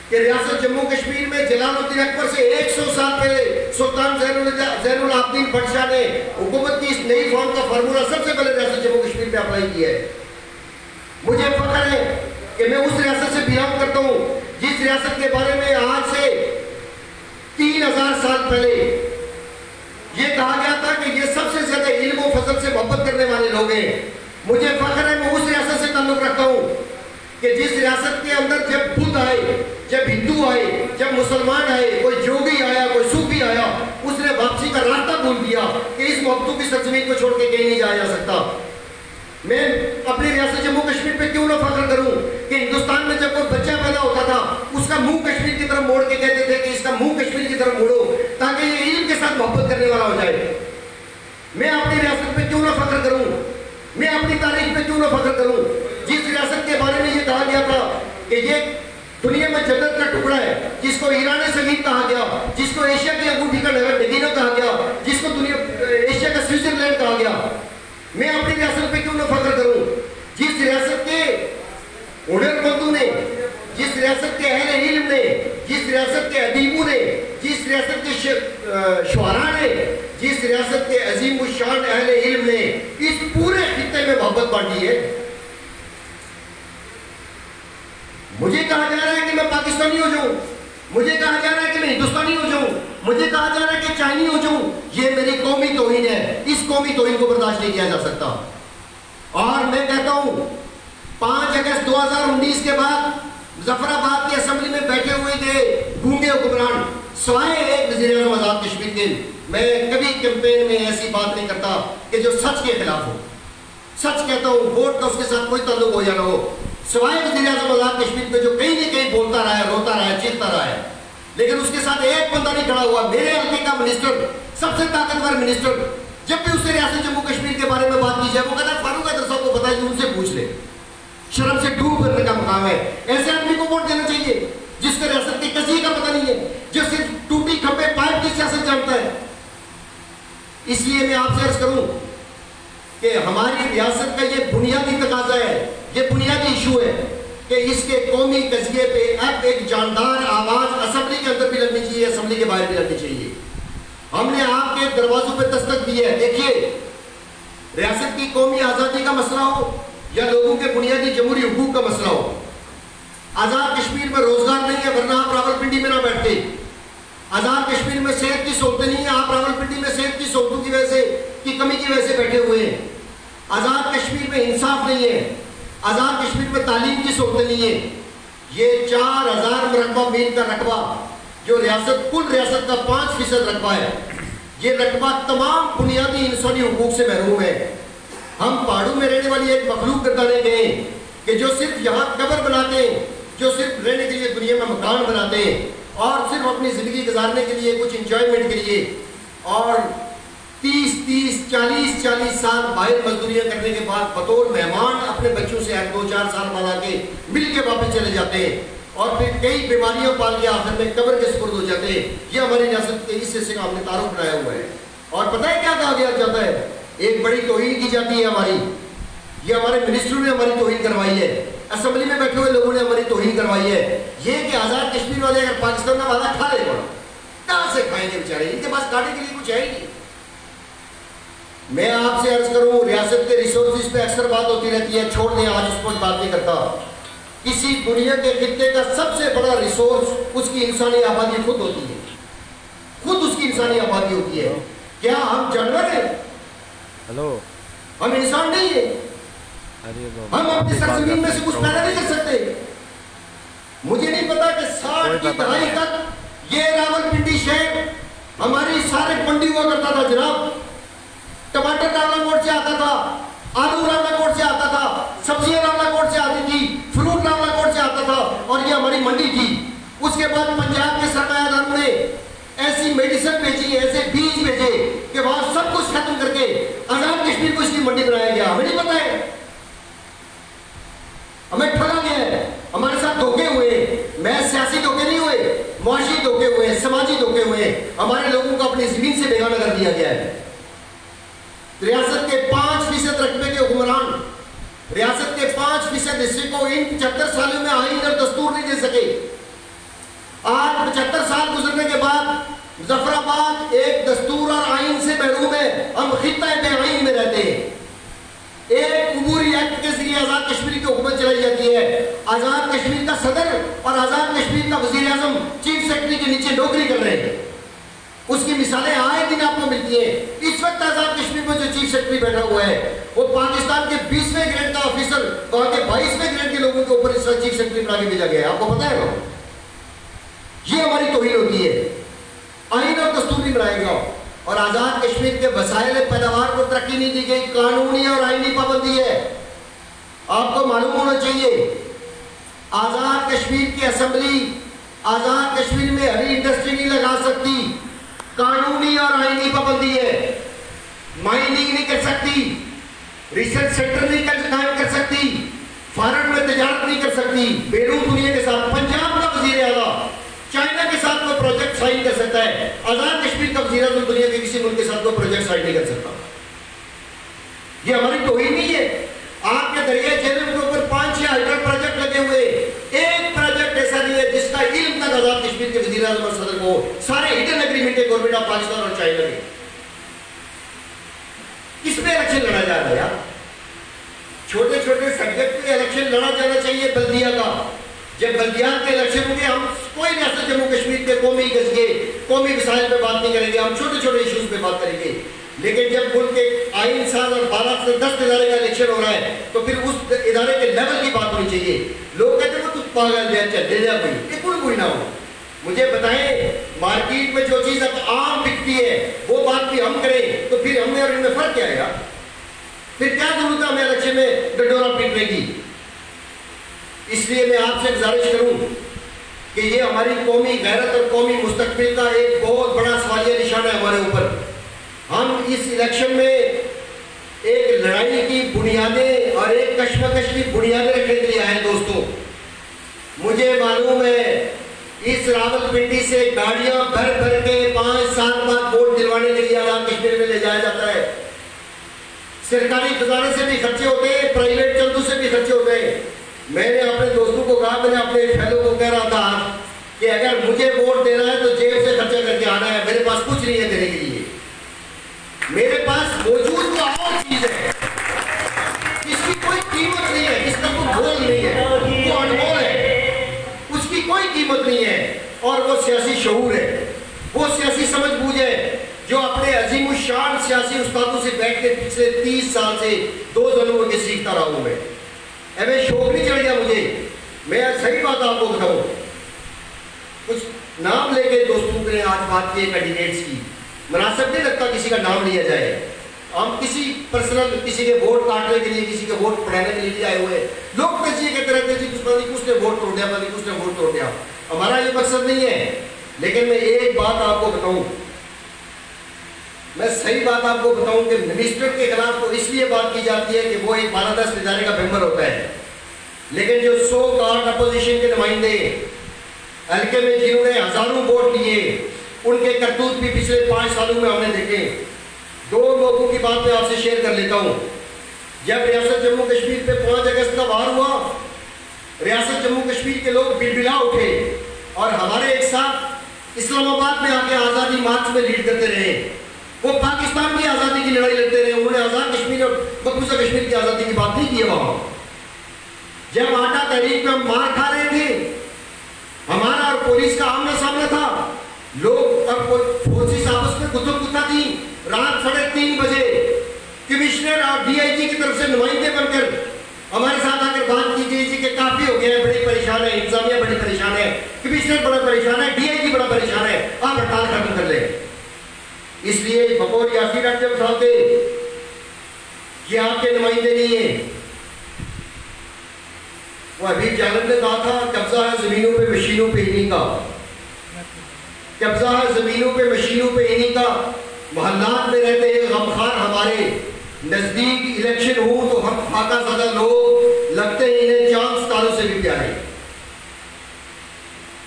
कि रियासत जम्मू कश्मीर में जलालुद्दीन अकबर से 100 साल पहले सुल्तान ज़ैनुल आबिदीन बादशाह ने हुकूमत की इस नई फॉर्म का फार्मूला सबसे पहले रियासत जम्मू कश्मीर में अप्लाई किया है। मुझे फख्र है कि मैं उस रियासत से बिलोंग करता हूँ जिस रियासत के बारे में आज से 3000 साल पहले ये कहा गया था कि ये सबसे ज्यादा इल्म और फजल से मोहब्बत करने वाले लोग हैं। मुझे फख्र है मैं उस रियासत से ताल्लुक रखता हूँ कि जिस रियासत के अंदर जब बुद्ध आए, जब हिंदू आए, जब मुसलमान आए, कोई जोगी आया, कोई सूफी आया, उसने वापसी का रास्ता भूल दिया कि इस मोहब्बतों की सरजमीन को छोड़ के कहीं नहीं जाया जा सकता। मैं अपनी रियासत जम्मू कश्मीर पे क्यों ना फख्र करूं कि हिंदुस्तान में जब कोई बच्चा पैदा होता था उसका मुंह कश्मीर की तरफ मोड़ के कहते थे कि इसका मुंह कश्मीर की तरफ मोड़ो ताकि ये इल्म के साथ मोहब्बत करने वाला हो जाए। मैं अपनी रियासत पे क्यों ना फख्र करूं, मैं अपनी तारीख पे क्यों ना फख्र करूं जिस रियासत के बारे में ये कहा गया था कि ये दुनिया में जन्नत का टुकड़ा है, जिसको ईरान सलीम कहा गया, जिसको एशिया की अंगूठी का नगीना कहा गया, जिसको एशिया का स्विट्जरलैंड कहा गया। मैं अपनी रियासत पे क्यों ना फख्र करूं जिस रियासत के हुनरमंदों ने, जिस रियासत के अहले इल्म ने, जिस रियासत के अदीबों ने, जिस रियासत के शुआरा ने, जिस रियासत के अजीम शान अहले इल्म ने इस पूरे खित्ते में मोहब्बत बांटी है। मुझे कहा जा रहा है कि मैं पाकिस्तानी हो जाऊं, मुझे कहा जा रहा है कि मैं हिंदुस्तानी हो जाऊं, मुझे कहा जा रहा है कि चाइनी हो जाऊं, ये मेरी कौमी तौहीन है। इस कौमी तौहीन को बर्दाश्त नहीं किया जा सकता। और मैं कहता हूं 5 अगस्त 2019 के बाद मुजफ्फराबाद की असेंबली में बैठे हुए थे गूंगे हुक्मरान सवाए एक वज़ीर-ए-आज़म आज़ाद कश्मीर के। मैं कभी कैंपेन में ऐसी बात नहीं करता कि जो सच के खिलाफ हो। सच कहता हूँ, वोट का उसके साथ कोई ताल्लुक हो या ना हो, सवाए वज़ीर-ए-आज़म आज़ाद कश्मीर पे जो कहीं न कहीं बोलता रहा है, रोता रहा है, चीखता रहा है, लेकिन उसके साथ एक बंदा नहीं खड़ा हुआ। मेरे हल्के का मिनिस्टर, सबसे ताकतवर मिनिस्टर, जब भी उससे रियासत जम्मू कश्मीर के बारे में बात की जाए वो कहता है फारूक हैदर साहब को बताइए, उनसे पूछ ले। शर्म से डूब करने का मकाम है। ऐसे आदमी को वोट देना चाहिए जिसका रियासत के किसी का पता नहीं है, जो सिर्फ टूटी खंबे पाइप की सियासत जानता है। इसलिए मैं आपसे अर्ज करूं कि हमारी रियासत का ये बुनियादी तकाजा है, ये बुनियादी इशू है कि इसके कौमी कज़िये पे अब एक जानदार आवाज असेंबली के अंदर भी लगनी चाहिए, असेंबली के बाहर भी लगनी चाहिए। हमने आपके दरवाजों पे दस्तक दी है। देखिए, रियासत की कौमी आज़ादी का मसला हो या लोगों के बुनियादी जमहूरी हुकूक का मसला हो, आज़ाद कश्मीर में रोजगार नहीं है वरना आप रावलपिंडी में ना बैठते। आज़ाद कश्मीर में सेहत की सहूलतें नहीं है, आप रावलपिंडी में सेहत की सहूलतों की वजह से की कमी की वजह से बैठे हुए हैं। आज़ाद कश्मीर में इंसाफ नहीं है, आज़ाद कश्मीर में तालीम की सहूलतें नहीं है। ये 4000 मरबा मील का रकबा जो रियासत कुल रियासत का 5% रकबा है, ये रकबा तमाम बुनियादी इंसानी हुकूक से महरूम है। हम पहाड़ों में रहने वाली एक मखलूक गर्दाने गए कि जो सिर्फ यहाँ कब्र बनाते हैं, जो सिर्फ रहने के लिए दुनिया में मकान बनाते हैं और सिर्फ अपनी ज़िंदगी गुजारने के लिए कुछ इंजॉयमेंट के लिए, और 30-30, 40-40 साल बाहर मजदूरियाँ करने के बाद बतौर मेहमान अपने बच्चों से 2-4 साल बाद आके मिल के वापस चले जाते हैं और फिर कई बीमारियों पाल के आखिर में कब्र के सुपुर्द हो जाते हैं। ये हमारी रियासत के इस हिस्से का हमने तारुफ बनाया हुआ है। और पता है क्या कहा गया जाता है? एक बड़ी तौहीन की जाती है हमारी। ये हमारे मिनिस्टरों ने हमारी तौहीन करवाई है, असेंबली में बैठे हुए लोगों ने हमारी तौहीन करवाई है। ये कि आज़ाद कश्मीर वाले अगर पाकिस्तान में वादा खा ले पड़ा, कहाँ से खाएंगे बेचारे? इनके पास खाने के लिए कुछ है ही नहीं। मैं आपसे अर्ज करूं, रियासत के रिसोर्सेज पे अक्सर बात होती रहती है, छोड़ दें, आज उस पर बात नहीं करता। किसी दुनिया के खित्ते का सबसे बड़ा रिसोर्स उसकी इंसानी आबादी खुद होती है, खुद उसकी इंसानी आबादी होती है। क्या हम जानवर हैं? हेलो, हम इंसान नहीं है? हम अपनी सरजमीन में से कुछ पैदा नहीं कर सकते? मुझे नहीं पता कि 60 की दहाई तक ये रावलपिंडी शहर हमारी सारे मंडी हुआ करता था जनाब। टमाटर डालना मोड़ से आता था, आलू रामला कोट से आता था, सब्जियां रामला कोट से आती थी, फ्रूट रामला कोट से आता था, और ये हमारी मंडी थी। उसके बाद पंजाब के सरमायादारों ने ऐसी मेडिसिन भेजी, ऐसे बीज भेजे कि वहां सब कुछ खत्म करके आजाद कश्मीर को इसकी मंडी बनाया गया। हमें नहीं पता है, हमें ठगा गया है, हमारे साथ धोखे हुए। मैं सियासी धोखे नहीं हुए, मुआशी धोखे हुए, समाजी धोखे हुए। हमारे लोगों को अपनी जमीन से बेगाना कर दिया गया है। रियासत के 5% रकबे के हुक्मरान रियासत के 5% हिस्से को इन 75 सालों में आईन और दस्तूर नहीं दे सके। आज 75 साल गुजरने के बाद मुजफ्फराबाद एक दस्तूर और आईन से महरूम है। हम खित्ता बेआईन में रहते हैं। एक उबूरी एक्ट के जरिए आजाद कश्मीर की हुकूमत चलाई जाती है। आजाद कश्मीर का सदर और आजाद कश्मीर का वजीर आजम चीफ सेक्रेटरी के नीचे नौकरी कर रहे हैं। उसकी मिसालें आए दिन आपको मिलती है। इस वक्त आजाद कश्मीर में जो चीफ सेक्रेटरी बैठा हुआ है वो पाकिस्तान के 20वें ग्रेड का ऑफिसर वहां के 22वें ग्रेड के लोगों के ऊपर इस वक्त चीफ सेक्रेटरी बना के भेजा गया है। आपको पता है ना? ये हमारी तौहीन होती है। आईन और दस्तूर नहीं बनाएगा। और आजाद कश्मीर के वसाइल पैदावार को तरक्की नहीं दी गई, कानूनी और आईनी पाबंदी है। आपको मालूम होना चाहिए आजाद कश्मीर की असेंबली आजाद कश्मीर में हरी इंडस्ट्री नहीं लगा सकती, कानूनी और आईनी पाबंदी है। माइनिंग नहीं कर सकती, रिसर्च सेंटर नहीं कायम कर सकती, फॉरेन में तजारत नहीं कर सकती बैरून दुनिया के साथ। पंजाब का वजीर आला चाइना के साथ कोई प्रोजेक्ट साइन कर सकता है, आजाद कश्मीर का वजीर आजम दुनिया के किसी मुल्क के साथ कोई प्रोजेक्ट साइन नहीं कर सकता। ये हमारी तौहीन नहीं है। आपके दरिया जेहलम के ऊपर 5-6 हाइड्रो प्रोजेक्ट लगे हुए, एक प्रोजेक्ट ऐसा नहीं है जिसका इल्म तक आजाद कश्मीर के वजीर आजम और सदर को। सारे हिडन एग्रीमेंट है गवर्नमेंट ऑफ पाकिस्तान और चाइना के। किस पे इलेक्शन लड़ा जा रहा है यार? छोटे छोटे सब्जेक्ट पे इलेक्शन लड़ा जाना चाहिए बल्दिया का। जब बल्दियात के इलेक्शन होंगे हम कोई रियासत जम्मू कश्मीर के कौमी गजगे कौमी मिसाइल पे बात नहीं करेंगे, हम छोटे छोटे इश्यूज पे बात करेंगे। लेकिन जब मुल्क के आईन साल और 12 से 10 इदारे का इलेक्शन हो रहा है तो फिर उस इदारे के लेवल की बात होनी चाहिए। लोग कहते हैं तू पागल है, चल ले जा कोई, ये कोई ना हो। मुझे बताएं मार्केट में जो चीज अब आम बिकती है वो बात भी हम करें तो फिर हमें और इनमें फर्क क्या आएगा? फिर क्या जरूरत है हमें इलेक्शन में डंडोरा पीटने की? इसलिए मैं आपसे गुजारिश करूं कि ये हमारी कौमी गैरत और कौमी मुस्तकबिल का एक बहुत बड़ा सवालिया निशान है हमारे ऊपर। हम इस इलेक्शन में एक लड़ाई की बुनियादें और एक कश्मकश की बुनियादें रखने के लिए आए दोस्तों। मुझे मालूम है इस रावलपिंडी से गाड़ियां भर भर के 5 साल बाद वोट दिलवाने के लिए आजाद कश्मीर में ले जाया जाता है। सरकारी खजाने से भी खर्चे होते हैं, प्राइवेट चंदू से भी खर्चे होते हैं। मैंने अपने दोस्तों को कहा, मैंने अपने फेलो को कह रहा था कि अगर मुझे वोट देना है तो जेब से खर्चा करके आना है, मेरे पास कुछ नहीं है देने के लिए। मेरे पास मौजूद तो और चीज है, इसकी कोई कीमत नहीं है, इसका कोई मोल नहीं है, वो अनमोल है, उसकी कोई कीमत नहीं है। और वो सियासी शऊर है, वो सियासी समझबूझ है जो अपने अजीम शान सियासी उस्तादों से बैठ के पिछले 30 साल से 2 जनों के सीखता रहा हूं। मैं हमें शौक नहीं चढ़ गया मुझे। मैं सही बात आपको बताऊं, कुछ नाम लेके दोस्तों ने आज बात की कैंडिडेट्स की, मुनासिब नहीं लगता किसी का नाम लिया जाए। हम किसी पर्सनल किसी के वोट काटने के लिए, किसी के वोट पढ़ाने के लिए आए हुए हैं। लोग तो ये कहते रहते हैं उसने वोट तोड़ दिया, उसने वोट तोड़ दिया। हमारा ये मकसद नहीं है। लेकिन मैं एक बात आपको बताऊं, मैं सही बात आपको बताऊं कि मिनिस्टर के खिलाफ तो इसलिए बात की जाती है कि वो एक बालादस्त इदारे का मेंबर होता है। लेकिन जो 100 कॉल्ड अपोजिशन के नुमाइंदे हल्के में जिन्होंने हजारों वोट लिए, उनके करतूत भी पिछले 5 सालों में हमने देखे। 2 लोगों की बात मैं आपसे शेयर कर लेता हूं। जब रियासत जम्मू कश्मीर पे 5 अगस्त का वार हुआ, रियासत जम्मू कश्मीर के लोग बिलबिला उठे और हमारे एक साथ इस्लामाबाद में आके आज़ादी मार्च में लीड करते रहे। वो पाकिस्तान की आज़ादी की लड़ाई लड़ते रहे, उन्होंने आज़ाद कश्मीर और मकबूजा कश्मीर की आज़ादी की बात नहीं की है वहां। जब आटा तहरीक में हम मार खा रहे थे, हमारा और पुलिस का आमना सामना था, लोग और फोर्सेस आपस में गुत्थम गुत्था थी। रात 3:30 बजे कमिश्नर और डीआईजी की तरफ से नुमाइंदे बनकर हमारे साथ आकर बात की गई थी कि काफी हो गया है, बड़ी परेशान है, इंतजामिया बड़ी परेशान है, कमिश्नर बड़ा परेशान है, डीआईजी बड़ा परेशान है, आप हड़ताल खत्म कर ले। इसलिए बकौल यासीन अख्तर साहब के یہ آپ کے نمائندے نہیں ہیں۔ وہ ابھی جانب نے کہا تھا قبضہ ہے زمینوں پہ مشینوں پہ انہی کا، قبضہ ہے زمینوں پہ مشینوں پہ انہی کا۔ محلات میں رہتے ہیں غمخوار، ہمارے نزدیک الیکشن ہو تو ہم فاقہ زدہ لوگ لگتے ہیں انہیں چاند ستاروں سے بھی پیارے۔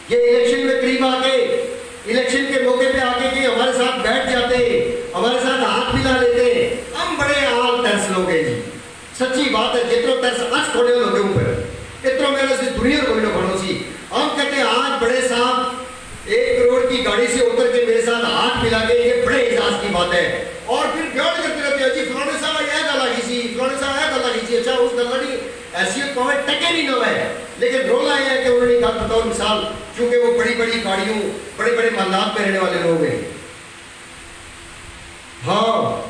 یہ الیکشن میں قریب آ کے، الیکشن کے موقع پہ آ کے کہ ہمارے ساتھ بیٹھ جاتے ہیں، ہمارے ساتھ ہاتھ ملا لیتے ہیں، ہم بڑے آل ترس لوگ ہیں جی۔ سچی بات ہے، جتنا ترس اچ کھوڑے لوگے اوپر اتنا میرا سے دنیا کوئی نہ بڑھو سی۔ ہم کہتے ہیں آج بڑے صاحب 1 کروڑ کی گاڑی سے اتر کے میرے ساتھ ہاتھ ملا کے، یہ بڑے اعزاز کی بات ہے۔ اور پھر بیان کرتے رہتے ہیں جی فلانے صاحب یہ گل آئی سی، فلانے صاحب یہ گل آئی سی، اچھا اس گل نہیں ایسیت پاوے ٹکے نہیں نہ ہے، لیکن رولا یہ ہے کہ انہوں نے کہا بتاؤ مثال، چونکہ وہ بڑی بڑی گاڑیوں بڑے بڑے محلات میں رہنے والے لوگ ہیں۔ ہاں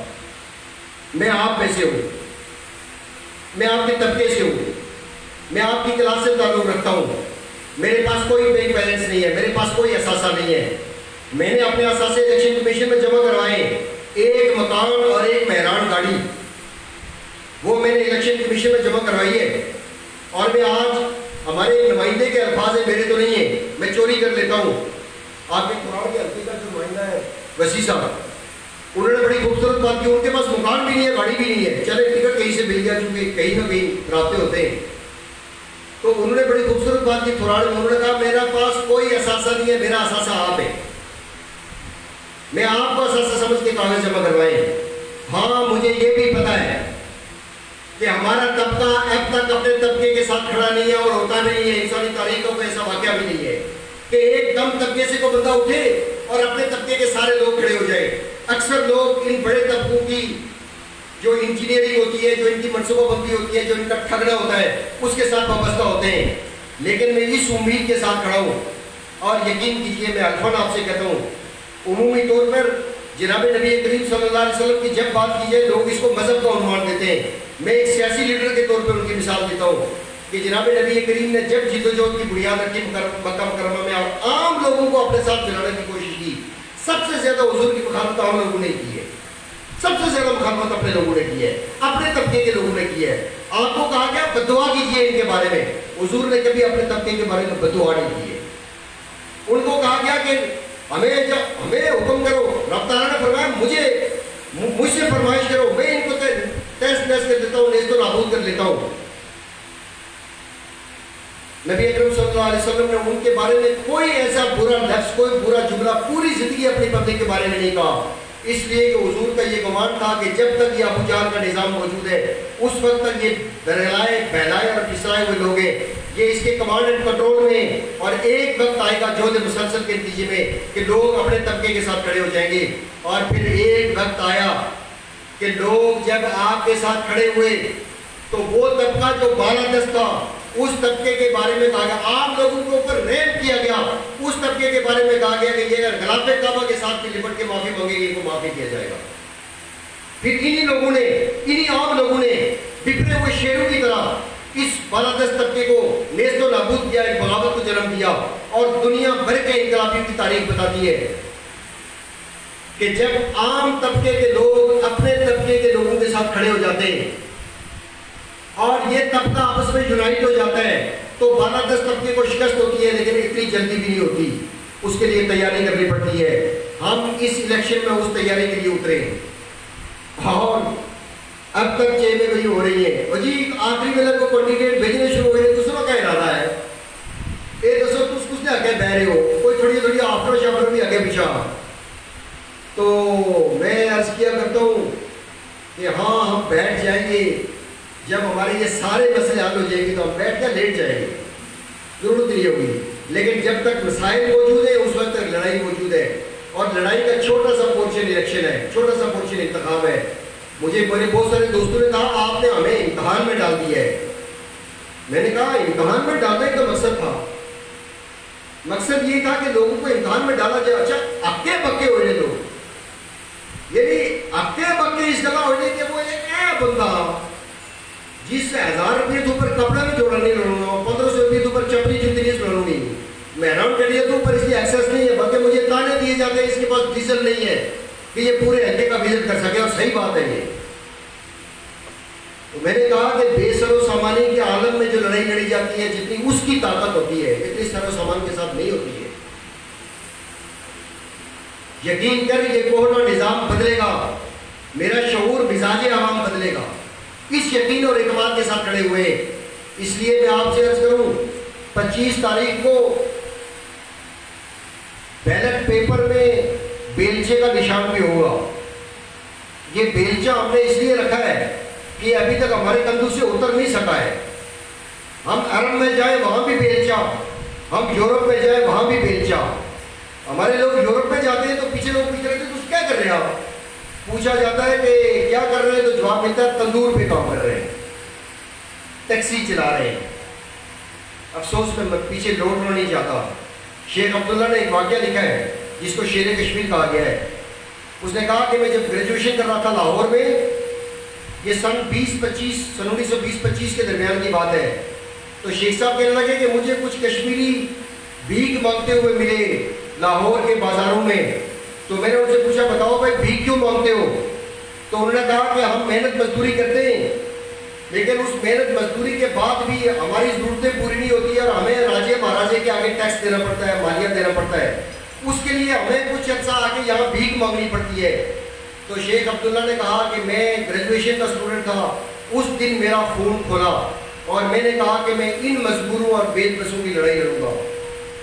میں آپ میں سے ہوں، میں آپ کے طبقے سے ہوں، میں آپ کی کلاس سے تعلق رکھتا ہوں، میرے پاس کوئی بینک بیلنس نہیں ہے، میرے پاس کوئی اثاثہ نہیں ہے۔ میں نے اپنے اثاثے الیکشن کمیشن میں جمع کروائے، 1 مکان اور 1 مہران گاڑی، وہ میں نے الیکشن کمیشن میں جمع کروائی ہے۔ اور میں آج ہمارے نمائندے کے الفاظ ہیں، میرے تو نہیں ہیں، میں چوری کر لیتا ہوں۔ آپ کے قرآن کے حلقے کا جو نمائندہ ہے وسیع صاحب، انہوں نے بڑی خوبصورت بات کی، ان کے پاس مکان بھی نہیں ہے، گاڑی بھی نہیں ہے، چلے ٹکٹ کہیں سے مل گیا چونکہ کہیں نہ کہیں رابطے ہوتے ہیں، تو انہوں نے بڑی خوبصورت بات کی تھوڑاڑ میں، انہوں نے کہا میرا پاس کوئی اثاثہ نہیں ہے، میرا اثاثہ آپ ہے، میں آپ کو اثاثہ سمجھ کے کاغذ جمع کروائے۔ ہاں مجھے یہ بھی پتا ہے کہ ہمارا طبقہ اب تک اپنے طبقے کے ساتھ کھڑا نہیں ہے اور ہوتا نہیں ہے، انسانی تاریخوں کا ایسا واقعہ بھی نہیں ہے کہ ایک دم طبقے سے کوئی بندہ اٹھے اور اپنے طبقے کے سارے لوگ کھڑے ہو جائے۔ اکثر لوگ ان بڑے طبقوں کی جو انجینئرنگ ہوتی ہے، جو ان کی منصوبہ بندی ہوتی ہے، جو ان کا ٹھگنا ہوتا ہے، اس کے ساتھ وابستہ ہوتے ہیں، لیکن میں اس امید کے ساتھ کھڑا ہوں اور یقین کیجئے میں الفاظ آپ سے کہتا ہوں، عمومی طور پر جناب نبی کریم صلی اللہ علیہ وسلم کی جب بات کی جائے لوگ اس کو مذہب کا عنوان دیتے ہیں۔ میں ایک سیاسی لیڈر کے طور پر ان کی مثال دیتا ہوں کہ جناب نبی کریم نے جب جد و جہد کی بنیاد رکھی مکہ مکرمہ میں عام لوگوں کو اپنے ساتھ ملانے کی کوشش کی، سب سے زیادہ حضور کی مخالفت عام لوگوں نے کی ہے، سب سے زیادہ مخالفت اپنے لوگوں نے کی ہے، اپنے طبقے کے لوگوں نے کی ہے۔ آپ کو کہا گیا بددعا کیجیے ان کے بارے میں، حضور نے کبھی اپنے طبقے کے بارے میں بددعا نہیں کی ہے۔ ان کو کہا گیا کہ ہمیں حکم کرو، رب تعالیٰ نے فرمایا مجھ سے فرمائش کرو، میں ان کو تیس نیس کر دیتا ہوں، نیست و نابود کر لیتا ہوں۔ نبی اکرم صلی اللہ علیہ وسلم نے ان کے بارے میں کوئی ایسا برا لفظ، کوئی برا جملہ پوری زندگی اپنی پبلک کے بارے میں نہیں کہا، اس لیے کہ حضور کا یہ گمان تھا کہ جب تک یہ ابو جہل کا نظام موجود ہے اس وقت تک یہ درلائے بہلائے اور پھسلائے ہوئے لوگ ہیں، یہ اس کے کمانڈ اینڈ کنٹرول میں، اور ایک وقت آئے گا جہد مسلسل کے نتیجے میں کہ لوگ اپنے طبقے کے ساتھ کھڑے ہو جائیں گے۔ اور پھر ایک وقت آیا کہ لوگ جب آپ کے ساتھ کھڑے ہوئے تو وہ طبقہ جو بالادست تھا اس طبقے کے بارے میں کہا گیا، عام لوگوں کے اوپر ریپ کیا گیا، اس طبقے کے بارے میں کہا گیا کہ یہ اگر غلاف کعبہ کے ساتھ بھی لپٹ کے معافی مانگے گی ان کو معافی کیا جائے گا۔ پھر انہی لوگوں نے، انہی عام لوگوں نے بکھرے ہوئے شیروں کی طرح اس بالادست طبقے کو نیست و نابود کیا، ایک بغاوت کو جنم دیا، اور دنیا بھر کے انقلابیوں کی تاریخ بتاتی ہے کہ جب عام طبقے کے لوگ اپنے طبقے کے لوگوں کے ساتھ کھڑے ہو جاتے ہیں اور یہ طبقہ آپس میں یونائٹ ہو جاتا ہے تو بالادست طبقے کو شکست ہوتی ہے، لیکن اتنی جلدی بھی نہیں ہوتی، اس کے لیے تیاری کرنی پڑتی ہے۔ ہم اس الیکشن میں اس تیاری کے لیے اترے اور اب تک 6 بجے ہو رہی ہے، اور جی آخری ویلے کو کینڈیڈیٹ بھیجنے شروع ہو گئے، دوسروں کا ارادہ ہے یہ دسو کچھ نے آگے بہ رہے ہو، کوئی تھوڑی آفر شافر بھی آگے پیچھا۔ تو میں عرض کیا کرتا ہوں کہ ہاں ہم بیٹھ جائیں گے، جب ہمارے یہ سارے مسئلے حل ہو جائیں گے تو ہم بیٹھ کر لیٹ جائیں گے، ضرورت نہیں ہوگی، لیکن جب تک مسائل موجود ہیں اس وقت تک لڑائی موجود ہے، اور لڑائی کا چھوٹا سا پورشن الیکشن ہے، چھوٹا سا پورشن انتخاب ہے۔ مجھے میرے بہت سارے دوستوں نے کہا آپ نے ہمیں امتحان میں ڈال دیا ہے، میں نے کہا امتحان میں ڈالنے کا مقصد تھا، مقصد یہ تھا کہ لوگوں کو امتحان میں ڈالا جائے۔ اچھا اکے بکے ہوئے لوگ، یعنی اکے بکے اس جگہ ہونے کہ وہ ایک بندہ جس سے 1000 روپئے تو اوپر کپڑا بھی جوڑا نہیں لڑوں گا، 1500 روپئے تو اوپر چپلی جوتی نہیں لڑوں گی، مہران کے لیے تو اوپر اس کی ایکسیس نہیں ہے، بلکہ مجھے تانے دیے جاتے ہیں اس کے پاس ڈیزل نہیں ہے کہ یہ پورے حلقے کا وزٹ کر سکے، اور صحیح بات ہے یہ تو میں نے کہا کہ بے سر و سامانی کے عالم میں جو لڑائی لڑی جاتی ہے جتنی اس کی طاقت ہوتی ہے اتنی سر و سامان کے ساتھ نہیں ہوتی ہے. یقین کر یہ کورونا نظام بدلے گا, میرا شعور مزاج عوام بدلے گا, اس یقین اور اعتماد کے ساتھ کھڑے ہوئے. اس لیے میں آپ سے عرض کروں 25 تاریخ کو بیلٹ پیپر میں بیلچے کا نشان بھی ہوگا. یہ بیلچہ ہم نے اس لیے رکھا ہے کہ ابھی تک ہمارے کندھوں سے اتر نہیں سکا ہے. ہم عرب میں جائیں وہاں بھی بیلچہ, ہم یورپ میں جائیں وہاں بھی بیلچہ. ہمارے لوگ یورپ میں جاتے ہیں تو پیچھے لوگ پوچھ رہے تھے تو کیا کر رہے ہیں آپ, پوچھا جاتا ہے کہ کیا کر رہے ہیں تو جواب ملتا ہے تندور پہ کام کر رہے ہیں, ٹیکسی چلا رہے ہیں. افسوس میں پیچھے لوٹنا نہیں چاہتا. شیخ عبداللہ نے ایک واقعہ لکھا ہے جس کو شیر کشمیر کہا گیا ہے. اس نے کہا کہ میں جب گریجویشن کر رہا تھا لاہور میں, یہ سن 1920-25 کے درمیان کی بات ہے, تو شیخ صاحب کہنے لگے کہ مجھے کچھ کشمیری بھیک مانگتے ہوئے ملے لاہور کے بازاروں میں. تو میں نے ان سے پوچھا بتاؤ بھائی بھیک کیوں مانگتے ہو؟ تو انہوں نے کہا کہ ہم محنت مزدوری کرتے ہیں لیکن اس محنت مزدوری کے بعد بھی ہماری ضرورتیں پوری نہیں ہوتی اور ہمیں راجے مہاراجے کے آگے ٹیکس دینا پڑتا ہے, مالیہ دینا پڑتا ہے. اس کے لیے ہمیں کچھ عرصہ آگے یہاں بھیک مانگنی پڑتی ہے. تو شیخ عبداللہ نے کہا کہ میں گریجویشن کا اسٹوڈنٹ تھا, اس دن میرا خون کھولا اور میں نے کہا کہ میں ان مجبوروں اور بے بسوں کی لڑائی لڑوں گا.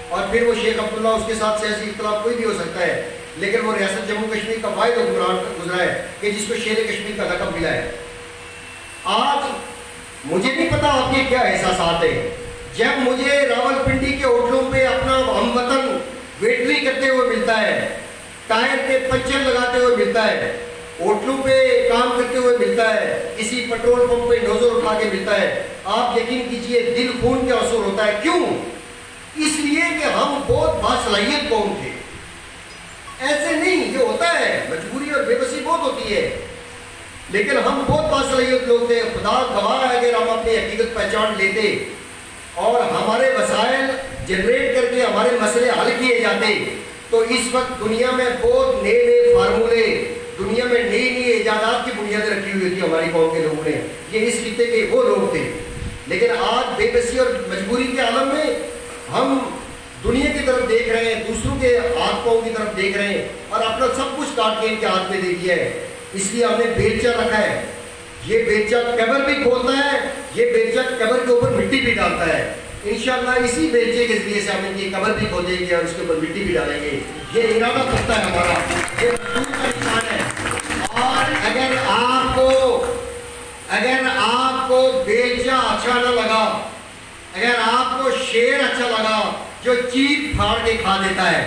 اور پھر وہ شیخ عبداللہ, اس کے ساتھ سیاسی اختلاف کوئی بھی ہو سکتا ہے لیکن وہ ریاست جموں کشمیر کا واحد حکمران گزرا ہے کہ جس کو شیر کشمیر کا لقب ملا ہے. آج مجھے نہیں پتا آپ کے کیا احساسات ہیں. جب مجھے راولپنڈی کے ہوٹلوں پہ اپنا ہم وطن ویٹری کرتے ہوئے ملتا ہے, ٹائر کے پنچر لگاتے ہوئے ملتا ہے, ہوٹلوں پہ کام کرتے ہوئے ملتا ہے, کسی پیٹرول پمپ پہ نوزر اٹھا کے ملتا ہے, آپ یقین کیجئے دل خون کے آنسو ہوتا ہے. کیوں؟ اس لیے کہ ہم بہت باصلاحیت قوم تھے. ایسے نہیں, یہ ہوتا ہے مجبوری اور بے بسی بہت ہوتی ہے لیکن ہم بہت باصلاحیت لوگ تھے. خدا گواہ ہے اگر ہم اپنی حقیقت پہچان لیتے اور ہمارے وسائل جنریٹ کر کے ہمارے مسئلے حل کیے جاتے تو اس وقت دنیا میں بہت نئے نئے فارمولے, دنیا میں نئی نئی ایجادات کی بنیادیں رکھی ہوئی تھی ہماری قوم کے لوگوں نے. یہ اس خطے کے وہ لوگ تھے. لیکن آج بے بسی اور مجبوری کے عالم میں ہم دنیا کی طرف دیکھ رہے ہیں, دوسروں کے ہاتھ پاؤں کی طرف دیکھ رہے ہیں اور اپنا سب کچھ کاٹ کے ان کے ہاتھ میں دے دیا ہے. اس لیے ہم نے بیلچہ رکھا ہے. یہ بیلچہ قبر بھی کھولتا ہے, یہ بیلچہ قبر کے اوپر مٹی بھی ڈالتا ہے. انشاءاللہ اسی بیلچے کے ذریعے سے ہم ان کی قبر بھی کھودیں گے اور اس کے اوپر مٹی بھی ڈالیں گے. یہ ارادہ پختہ ہے ہمارا, یہ مضبوط کا نشان ہے. اور اگر آپ کو بیلچہ اچھا نہ لگا, اگر آپ کو شیر اچھا لگا جو چیٹ پھاڑ کے کھا دیتا ہے,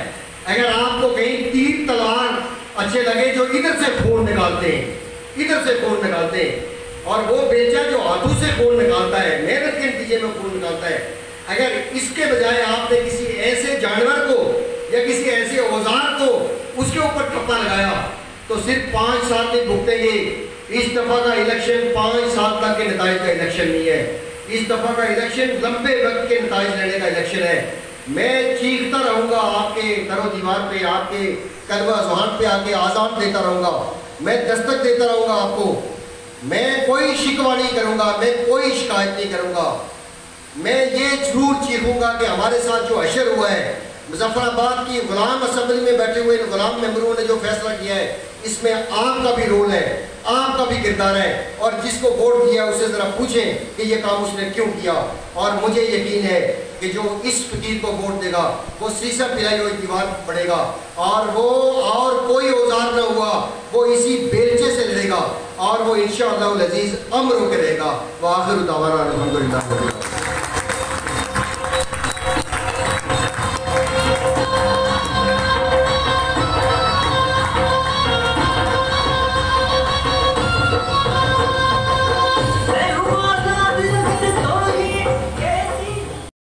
اگر آپ کو کہیں تیر تلوار اچھے لگے جو ادھر سے خون نکالتے ہیں, ادھر سے خون نکالتے ہیں, اور وہ بیلچہ جو ہاتھوں سے خون نکالتا ہے, محنت کے نتیجے میں خون نکالتا ہے, اگر اس کے بجائے آپ نے کسی ایسے جانور کو یا کسی ایسے اوزار کو اس کے اوپر ٹھپا لگایا تو صرف 5 سال نہیں بھگتیں گے. اس دفعہ کا الیکشن 5 سال تک کے نتائج کا الیکشن نہیں ہے. اس دفعہ کا الیکشن لمبے وقت کے نتائج لینے کا الیکشن ہے. میں چیختا رہوں گا آپ کے در و دیوار پہ, آپ کے قلب اذہان پہ آ کے آزان دیتا رہوں گا, میں دستک دیتا رہوں گا آپ کو. میں کوئی شکوہ نہیں کروں گا, میں کوئی شکایت نہیں کروں گا. میں یہ ضرور چیخوں گا کہ ہمارے ساتھ جو حشر ہوا ہے, مظفر آباد کی غلام اسمبلی میں بیٹھے ہوئے غلام ممبروں نے جو فیصلہ کیا ہے, اس میں آپ کا بھی رول ہے, آپ کا بھی کردار ہے. اور جس کو ووٹ دیا اسے ذرا پوچھیں کہ یہ کام اس نے کیوں کیا. اور مجھے یقین ہے کہ جو اس فقیر کو ووٹ دے گا وہ سیسا پلائی ہوئی دیوار پڑے گا اور وہ اور کوئی اوزار نہ ہوا, وہ اسی بیلچے سے لڑے گا اور وہ انشاءاللہ العزیز امر ہو کے رہے گا. وآخر دعوانا الحمدللہ.